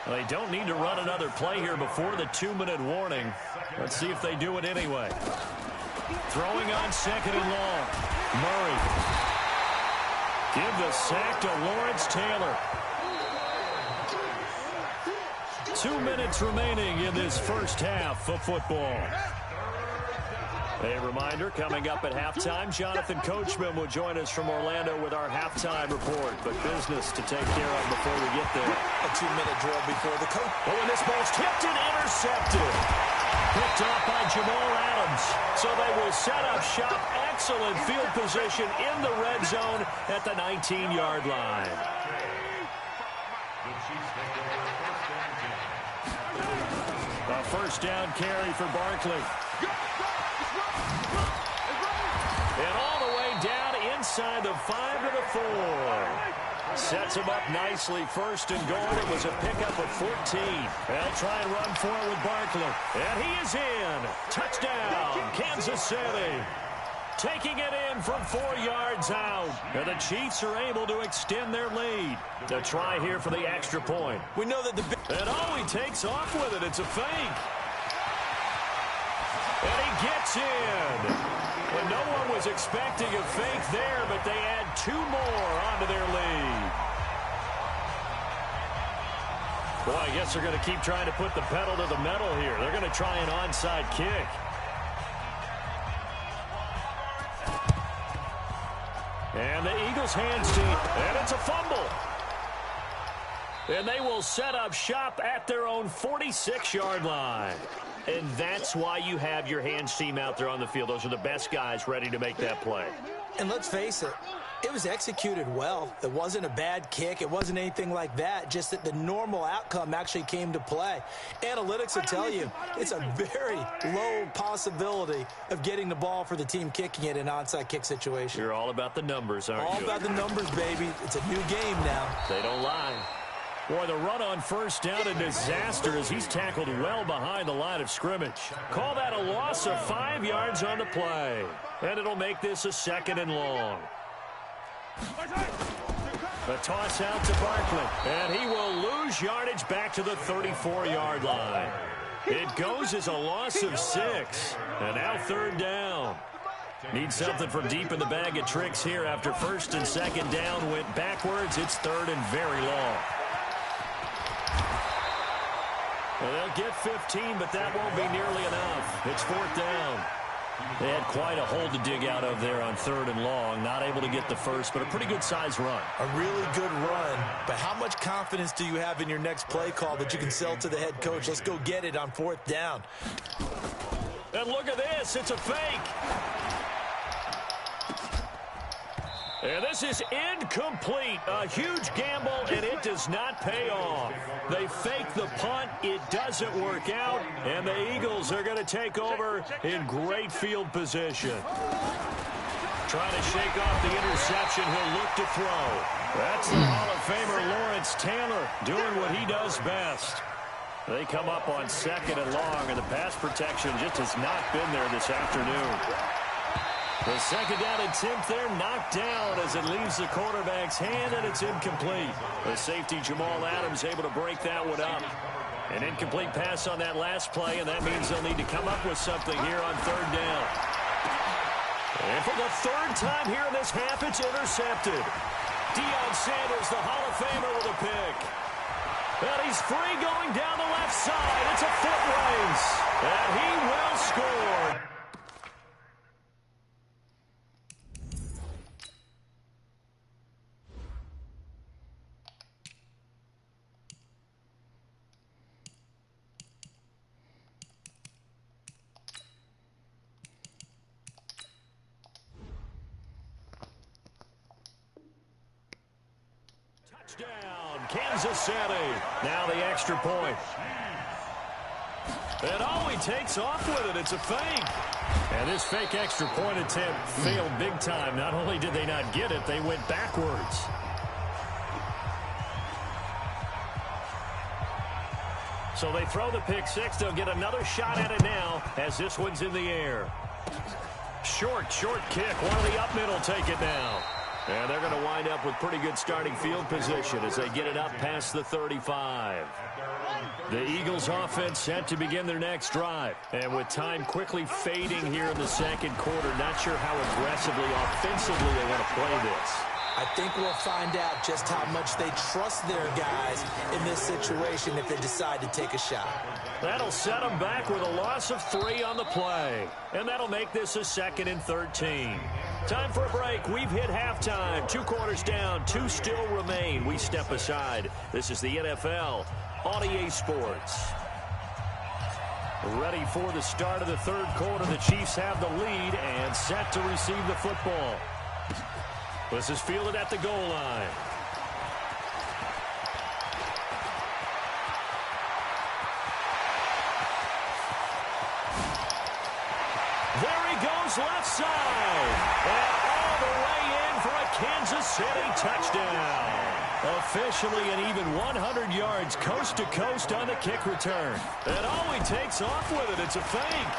Well, they don't need to run another play here before the 2-minute warning. Let's see if they do it anyway. Throwing on 2nd and long. Murray. Give the sack to Lawrence Taylor. 2 minutes remaining in this first half of football. A reminder, coming up at halftime, Jonathan Coachman will join us from Orlando with our halftime report. But business to take care of before we get there. A 2-minute drill before the coach. Oh, and this ball's tipped and intercepted. Picked off by Jamal Adams. So they will set up shop. Excellent field position in the red zone at the 19-yard line. A first down carry for Barkley. And all the way down inside the 5 to the 4. Sets him up nicely. First and goal. It was a pickup of 14. They'll try and run for it with Barkley. And he is in. Touchdown, Kansas City. Taking it in from 4 yards out. And the Chiefs are able to extend their lead. The try here for the extra point. We know that And he takes off with it. It's a fake. And he gets in. And no one was expecting a fake there, but they add 2 more onto their lead. Boy, I guess they're going to keep trying to put the pedal to the metal here. They're going to try an onside kick. And the Eagles hands team, and it's a fumble. And they will set up shop at their own 46-yard line. And that's why you have your hands team out there on the field. Those are the best guys ready to make that play. And let's face it, it was executed well. It wasn't a bad kick. It wasn't anything like that. Just that the normal outcome actually came to play. Analytics will tell you it's a very low possibility of getting the ball for the team kicking it in an onside kick situation. You're all about the numbers, aren't you? All about the numbers, baby. It's a new game now. They don't lie. Boy, the run on first down, a disaster as he's tackled well behind the line of scrimmage. Call that a loss of 5 yards on the play. And it'll make this a 2nd and long. A toss out to Barkley. And he will lose yardage back to the 34-yard line. It goes as a loss of 6. And now 3rd down. Need something from deep in the bag of tricks here after 1st and 2nd down went backwards. It's 3rd and very long. Well, they'll get 15, but that won't be nearly enough. It's 4th down. They had quite a hole to dig out of there on 3rd and long. Not able to get the first, but a pretty good-sized run. A really good run. But how much confidence do you have in your next play call that you can sell to the head coach? Let's go get it on 4th down. And look at this. It's a fake. And this is incomplete. A huge gamble, and it does not pay off. They fake the punt. It doesn't work out, and the Eagles are going to take over in great field position. Trying to shake off the interception. He'll look to throw. That's the Hall of Famer Lawrence Taylor doing what he does best. They come up on 2nd and long, and the pass protection just has not been there this afternoon. The 2nd down attempt there knocked down as it leaves the quarterback's hand, and it's incomplete. The safety Jamal Adams able to break that one up. An incomplete pass on that last play, and that means they'll need to come up with something here on 3rd down. And for the 3rd time here in this half, it's intercepted. Deion Sanders, the Hall of Famer, with a pick. And he's free going down the left side. It's a foot race. And he will score. Touchdown, Kansas City. Now the extra point. And he takes off with it. It's a fake. And this fake extra point attempt failed big time. Not only did they not get it, they went backwards. So they throw the pick six. They'll get another shot at it now as this one's in the air. Short kick. One of the up middle take it now. And they're going to wind up with pretty good starting field position as they get it up past the 35. The Eagles offense set to begin their next drive. And with time quickly fading here in the 2nd quarter, not sure how aggressively, offensively they want to play this. I think we'll find out just how much they trust their guys in this situation if they decide to take a shot. That'll set them back with a loss of 3 on the play. And that'll make this a 2nd and 13. Time for a break. We've hit halftime. 2 quarters down. 2 still remain. We step aside. This is the NFL on EA Sports. Ready for the start of the 3rd quarter. The Chiefs have the lead and set to receive the football. This is fielded at the goal line. There he goes goes left side. And all the way in for a Kansas City touchdown. Officially an even 100 yards coast to coast on the kick return. And all he takes off with it, it's a fake.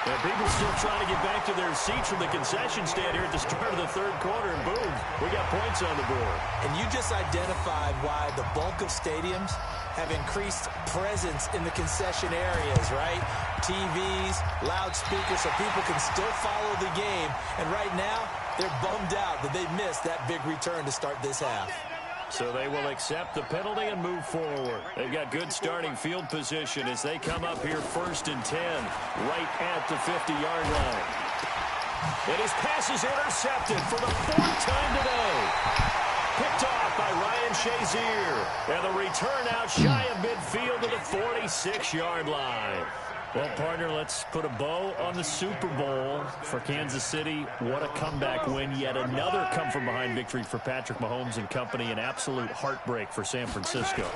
And people still trying to get back to their seats from the concession stand here at the start of the third quarter, and boom, we got points on the board. And you just identified why the bulk of stadiums have increased presence in the concession areas, right? TVs, loudspeakers, so people can still follow the game. And right now, they're bummed out that they missed that big return to start this half. So they will accept the penalty and move forward. They've got good starting field position as they come up here 1st and 10, right at the 50-yard line. And his pass is intercepted for the 4th time today. Picked off by Ryan Shazier. And the return out shy of midfield to the 46-yard line. Well, partner, let's put a bow on the Super Bowl for Kansas City. What a comeback win. Yet another come-from-behind victory for Patrick Mahomes and company. An absolute heartbreak for San Francisco.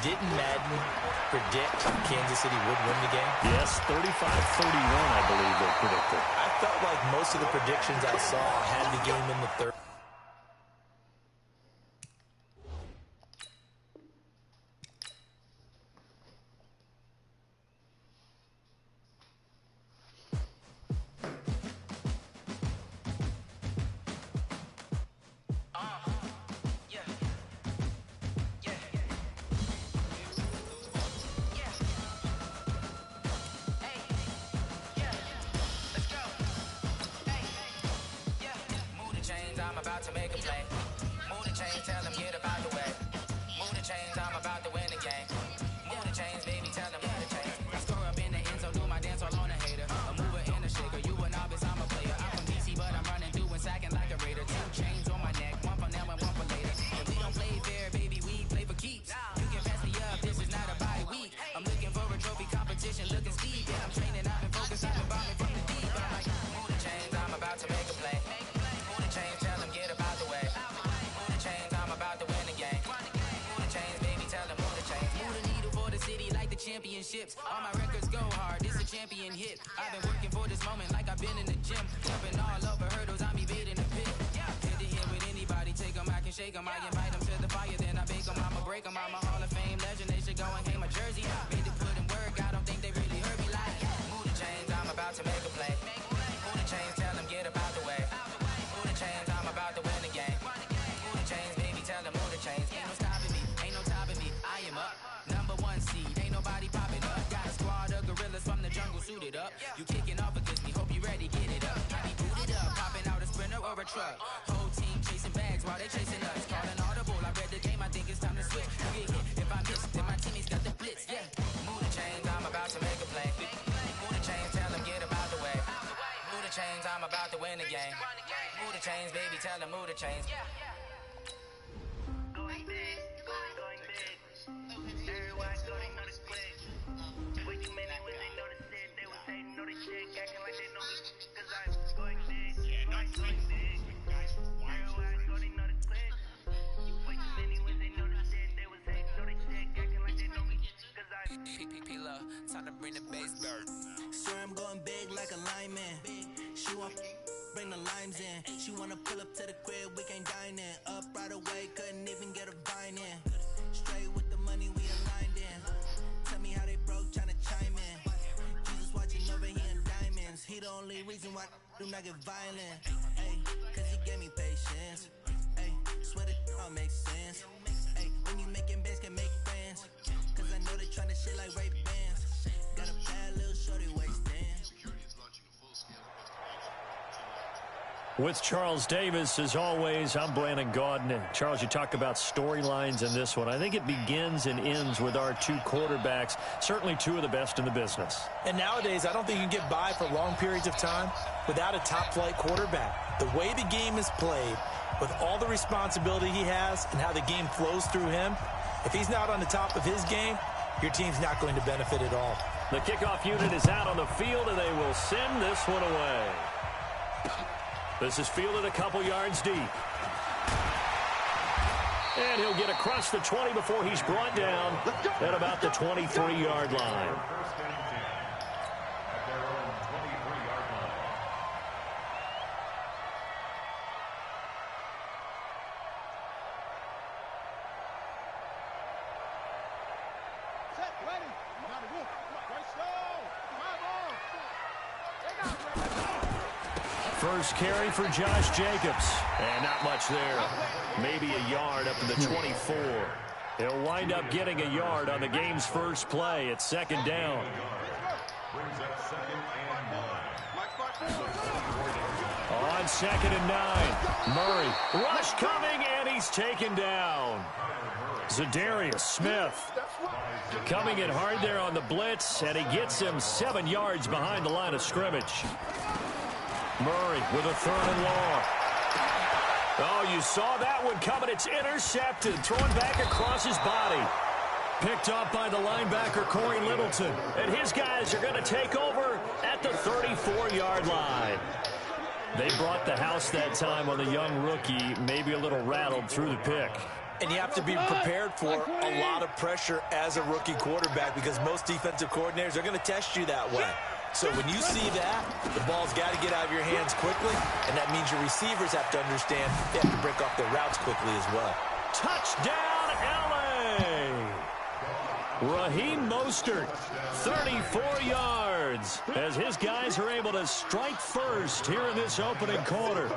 Didn't Madden predict Kansas City would win the game? Yes, 35-31, I believe they predicted. I felt like most of the predictions I saw had the game in the third. About to make a play. Move the chains, tell them get about the way. Move the chains, I'm about to win the game. Move the chains, baby, tell them move the chains. I score up in the end zone, do my dance all on a hater. A mover and a shaker, you a novice, I'm a player. I'm from DC, but I'm running through and sacking like a raider. 2 chains on my neck, one for now and one for later. If we don't play fair, baby, we play for keeps. You can pass me up, this is not a bye week. I'm looking for a trophy competition, looking steep. Yeah, I'm training, I've been focused, I've been bombing from the deep. I'm like, move the chains, I'm about to make a play. Move the chains, tell them get about the way. Move the chains, I'm about to win the game. Move the chains, baby, tell them move the chains. Move the needle for the city like the championships. All my records go hard, this a champion hit. I've been working for this moment like I've been in the gym. Jumping all over hurdles, I'm evading the pit. Head to head with anybody, take them, I can shake them. I invite them to the fire, then I bake them. I'ma break them, I'm a Hall of Fame legend. They should go and hang my jersey. Made to put in work, I don't think they really heard me like. Move the chains, I'm about to make a play. Move the chains, tell them get about the way. Move the chains, I'm about to win the game. Move the chains, baby, tell them move the chains. Ain't no stopping me, ain't no topping me. I am up, #1 seed, ain't nobody popping up. Got a squad of gorillas from the jungle suited up. You kicking off against me, hope you ready, get it up. I be booted up, popping out a sprinter or a truck. Whole team chasing bags while they chasing us. Calling audible, I read the game, I think it's time to switch. You get hit, if I miss, then my teammates got the blitz, yeah. Move the chains, I'm about to make a play. Move the chains, tell them get about the way. Move the chains, I'm about to win the game. Move the chains, baby, tell them move the chains. Going big, going big. Everyone going on the quick. Way too many when they know the shit. They was hating on the shit, acting like they know me. Cause I'm going big, going big. Everyone going on the quick. Way too many when they know the shit. They was hating on the shit, acting like they know me. Cause I'm P-P-P-Love, time to bring the bass bird. Swear I'm going big like a lineman. She want bring the limes in. She wanna pull up to the crib, we can't dine in. Up right away, couldn't even get a vine in. Straight with the money we aligned in. Tell me how they broke, tryna chime in. Jesus watching over here in diamonds. He the only reason why I do not get violent. Ay, cause he gave me patience. Ay, swear that all makes sense. Ay, when you making bands can make friends. Cause I know they tryna shit like Ray Bans. Got a bad little shorty waist in. With Charles Davis, as always, I'm Brandon Gaudin. And Charles, you talk about storylines in this one. I think it begins and ends with our 2 quarterbacks, certainly 2 of the best in the business. And nowadays, I don't think you can get by for long periods of time without a top-flight quarterback. The way the game is played, with all the responsibility he has and how the game flows through him, if he's not on the top of his game, your team's not going to benefit at all. The kickoff unit is out on the field, and they will send this one away. This is fielded a couple yards deep. And he'll get across the 20 before he's brought down at about the 23-yard line. First carry for Josh Jacobs. And not much there. Maybe a yard up to the 24. He'll wind up getting a yard on the game's first play. It's second down. On 2nd and 9. Murray. Rush coming, and he's taken down. Zadarius Smith coming in hard there on the blitz, and he gets him 7 yards behind the line of scrimmage. Murray with a 3rd and long. Oh, you saw that one coming. It's intercepted. Thrown back across his body. Picked up by the linebacker, Corey Littleton. And his guys are going to take over at the 34-yard line. They brought the house that time on the young rookie, maybe a little rattled through the pick. And you have to be prepared for a lot of pressure as a rookie quarterback because most defensive coordinators are going to test you that way. So when you see that, the ball's got to get out of your hands quickly, and that means your receivers have to understand they have to break off their routes quickly as well. Touchdown, L.A. Raheem Mostert, 34 yards, as his guys are able to strike first here in this opening quarter.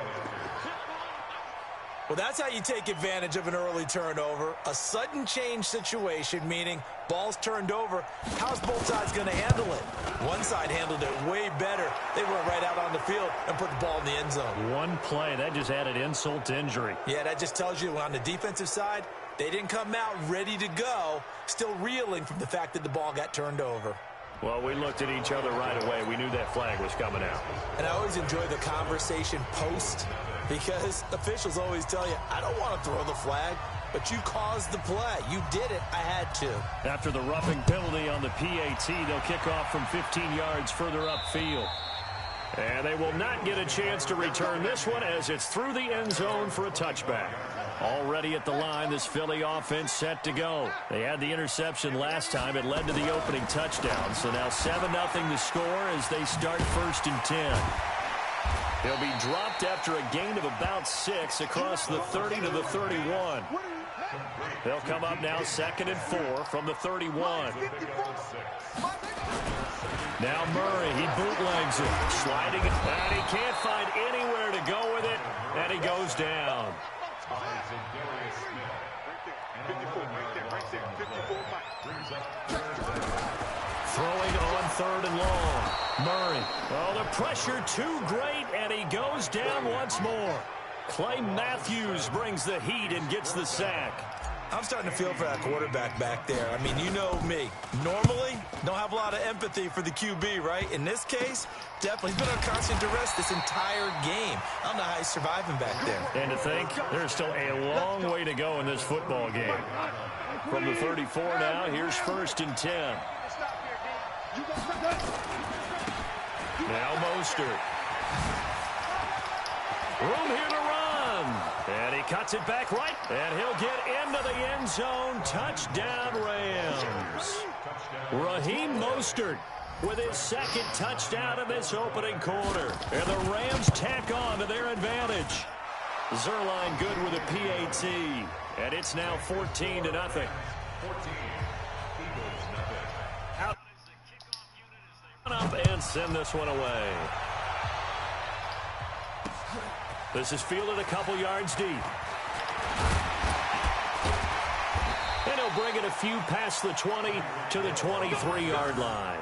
Well, that's how you take advantage of an early turnover. A sudden change situation, meaning ball's turned over. How's both sides going to handle it? One side handled it way better. They went right out on the field and put the ball in the end zone. One play, that just added insult to injury. Yeah, that just tells you on the defensive side, they didn't come out ready to go, still reeling from the fact that the ball got turned over. Well, we looked at each other right away. We knew that flag was coming out. And I always enjoy the conversation post because officials always tell you, I don't want to throw the flag, but you caused the play. You did it. I had to. After the roughing penalty on the PAT, they'll kick off from 15 yards further upfield. And they will not get a chance to return this one as it's through the end zone for a touchback. Already at the line, this Philly offense set to go. They had the interception last time. It led to the opening touchdown. So now 7-0 the score as they start 1st and 10. He'll be dropped after a gain of about 6 across the 30 to the 31. They'll come up now 2nd and 4 from the 31. Now Murray, he bootlegs it, sliding it, and he can't find anywhere to go with it, and he goes down. Throwing on 3rd and long. Murray. Oh, the pressure too great, and he goes down once more. Clay Matthews brings the heat and gets the sack. I'm starting to feel for that quarterback back there. I mean, you know me. Normally, don't have a lot of empathy for the QB, right? In this case, definitely. He's been on constant duress this entire game. I don't know how he's surviving back there. And to think, there's still a long way to go in this football game. From the 34 now, here's 1st and 10. Now Mostert. Room here to run. And he cuts it back right. And he'll get into the end zone. Touchdown, Rams. Raheem Mostert with his 2nd touchdown in this opening quarter. And the Rams tack on to their advantage. Zerline good with a PAT. And it's now 14-0. 14. Out. Up and send this one away. This is fielded a couple yards deep. And he'll bring it a few past the 20 to the 23-yard line.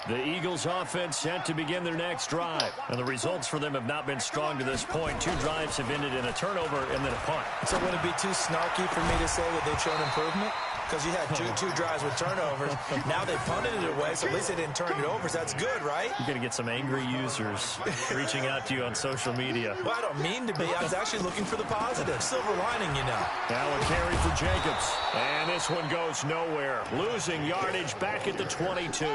The Eagles offense set to begin their next drive. And the results for them have not been strong to this point. 2 drives have ended in a turnover and then a punt. So would it be too snarky for me to say that they've shown improvement? Because you had two drives with turnovers. Now they punted it away, so at least they didn't turn it over. So that's good, right? You're going to get some angry users reaching out to you on social media. Well, I don't mean to be. I was actually looking for the positive. Silver lining, you know. Now a carry for Jacobs. And this one goes nowhere. Losing yardage back at the 22.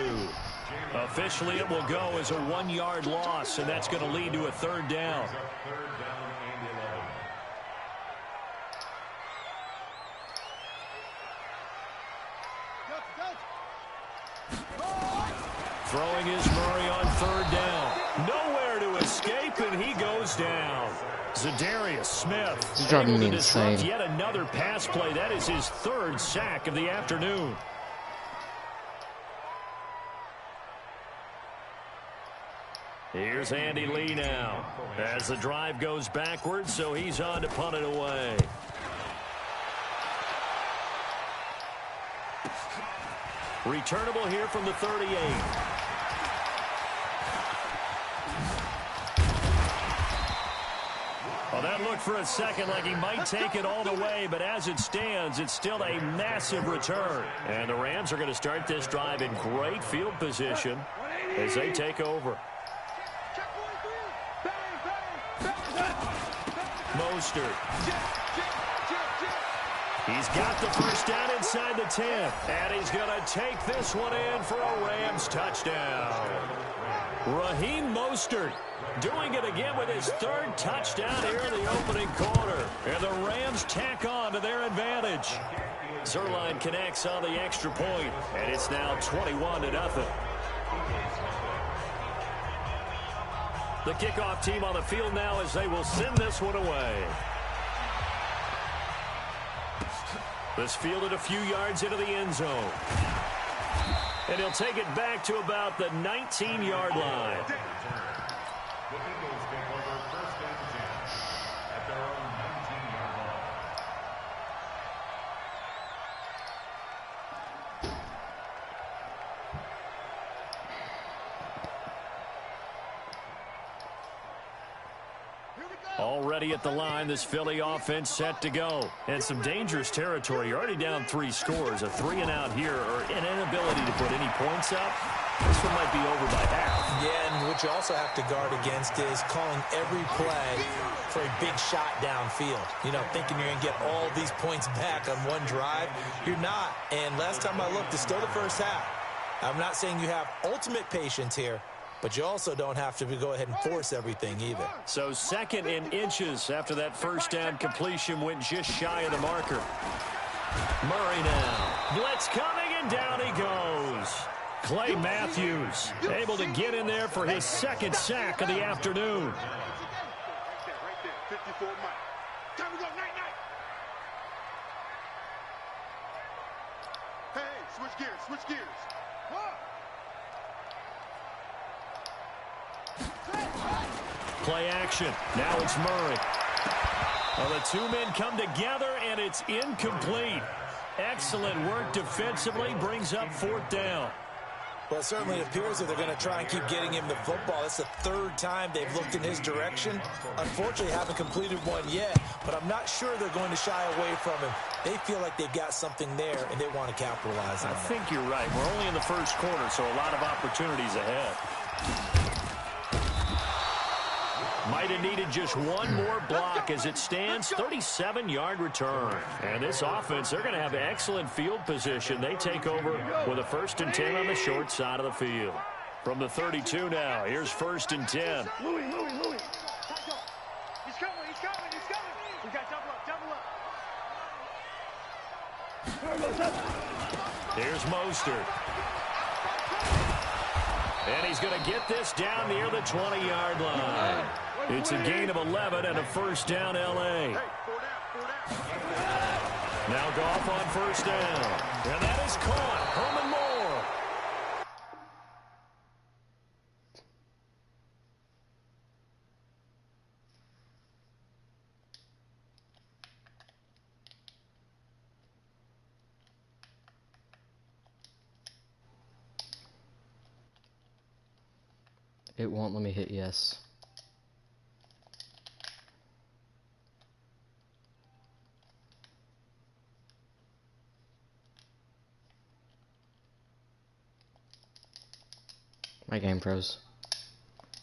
Officially, it will go as a 1-yard loss, and that's going to lead to a 3rd down. Throwing is Murray on 3rd down. Nowhere to escape, and he goes down. Zadarius Smith He's driving able me to disrupt insane. yet another pass play. That is his third sack of the afternoon. Here's Andy Lee now as the drive goes backwards, so he's on to punt it away. Returnable here from the 38. Well, that looked for a second like he might take it all the way, but as it stands, it's still a massive return. And the Rams are going to start this drive in great field position as they take over. Mostert. He's got the first down inside the 10, and he's going to take this one in for a Rams touchdown. Raheem Mostert doing it again with his third touchdown here in the opening quarter. And the Rams tack on to their advantage. Zerline connects on the extra point, and it's now 21-0. The kickoff team on the field now as they will send this one away. This fielded a few yards into the end zone. And he'll take it back to about the 19-yard line. The Eagles take over first and 10 at their own 19-yard line. Already at the line, this Philly offense set to go. And some dangerous territory. You're already down 3 scores. A 3-and-out here, or an inability to put any points up. This one might be over by half. Yeah, and what you also have to guard against is calling every play for a big shot downfield. You know, thinking you're going to get all these points back on one drive. You're not. And last time I looked, it's still the first half. I'm not saying you have ultimate patience here, but you also don't have to go ahead and force everything either. So second in inches after that first down completion went just shy of the marker. Murray now. Blitz coming, and down he goes. Clay Matthews able to get in there for his second sack of the afternoon. Right there, 54 Mike. Time to go, night. Hey, switch gears. Play action. Now it's Murray. Well, the two men come together, and it's incomplete. Excellent work defensively. Brings up fourth down. Well, it certainly appears that they're going to try and keep getting him the football. That's the third time they've looked in his direction. Unfortunately, haven't completed one yet, but I'm not sure they're going to shy away from him. They feel like they've got something there, and they want to capitalize on it. I think you're right. We're only in the first quarter, so a lot of opportunities ahead. Might have needed just one more block. As it stands, 37-yard return. And this offense, they're going to have excellent field position. They take over with a 1st and 10 on the short side of the field. From the 32 now, here's 1st and 10. Louis. He's coming. We got double up. Here's Mostert. And he's going to get this down near the 20-yard line. It's a gain of 11 and a first down, L.A. Now Goff on first down. And that is caught. Herman Moore. It won't let me hit yes. My game froze.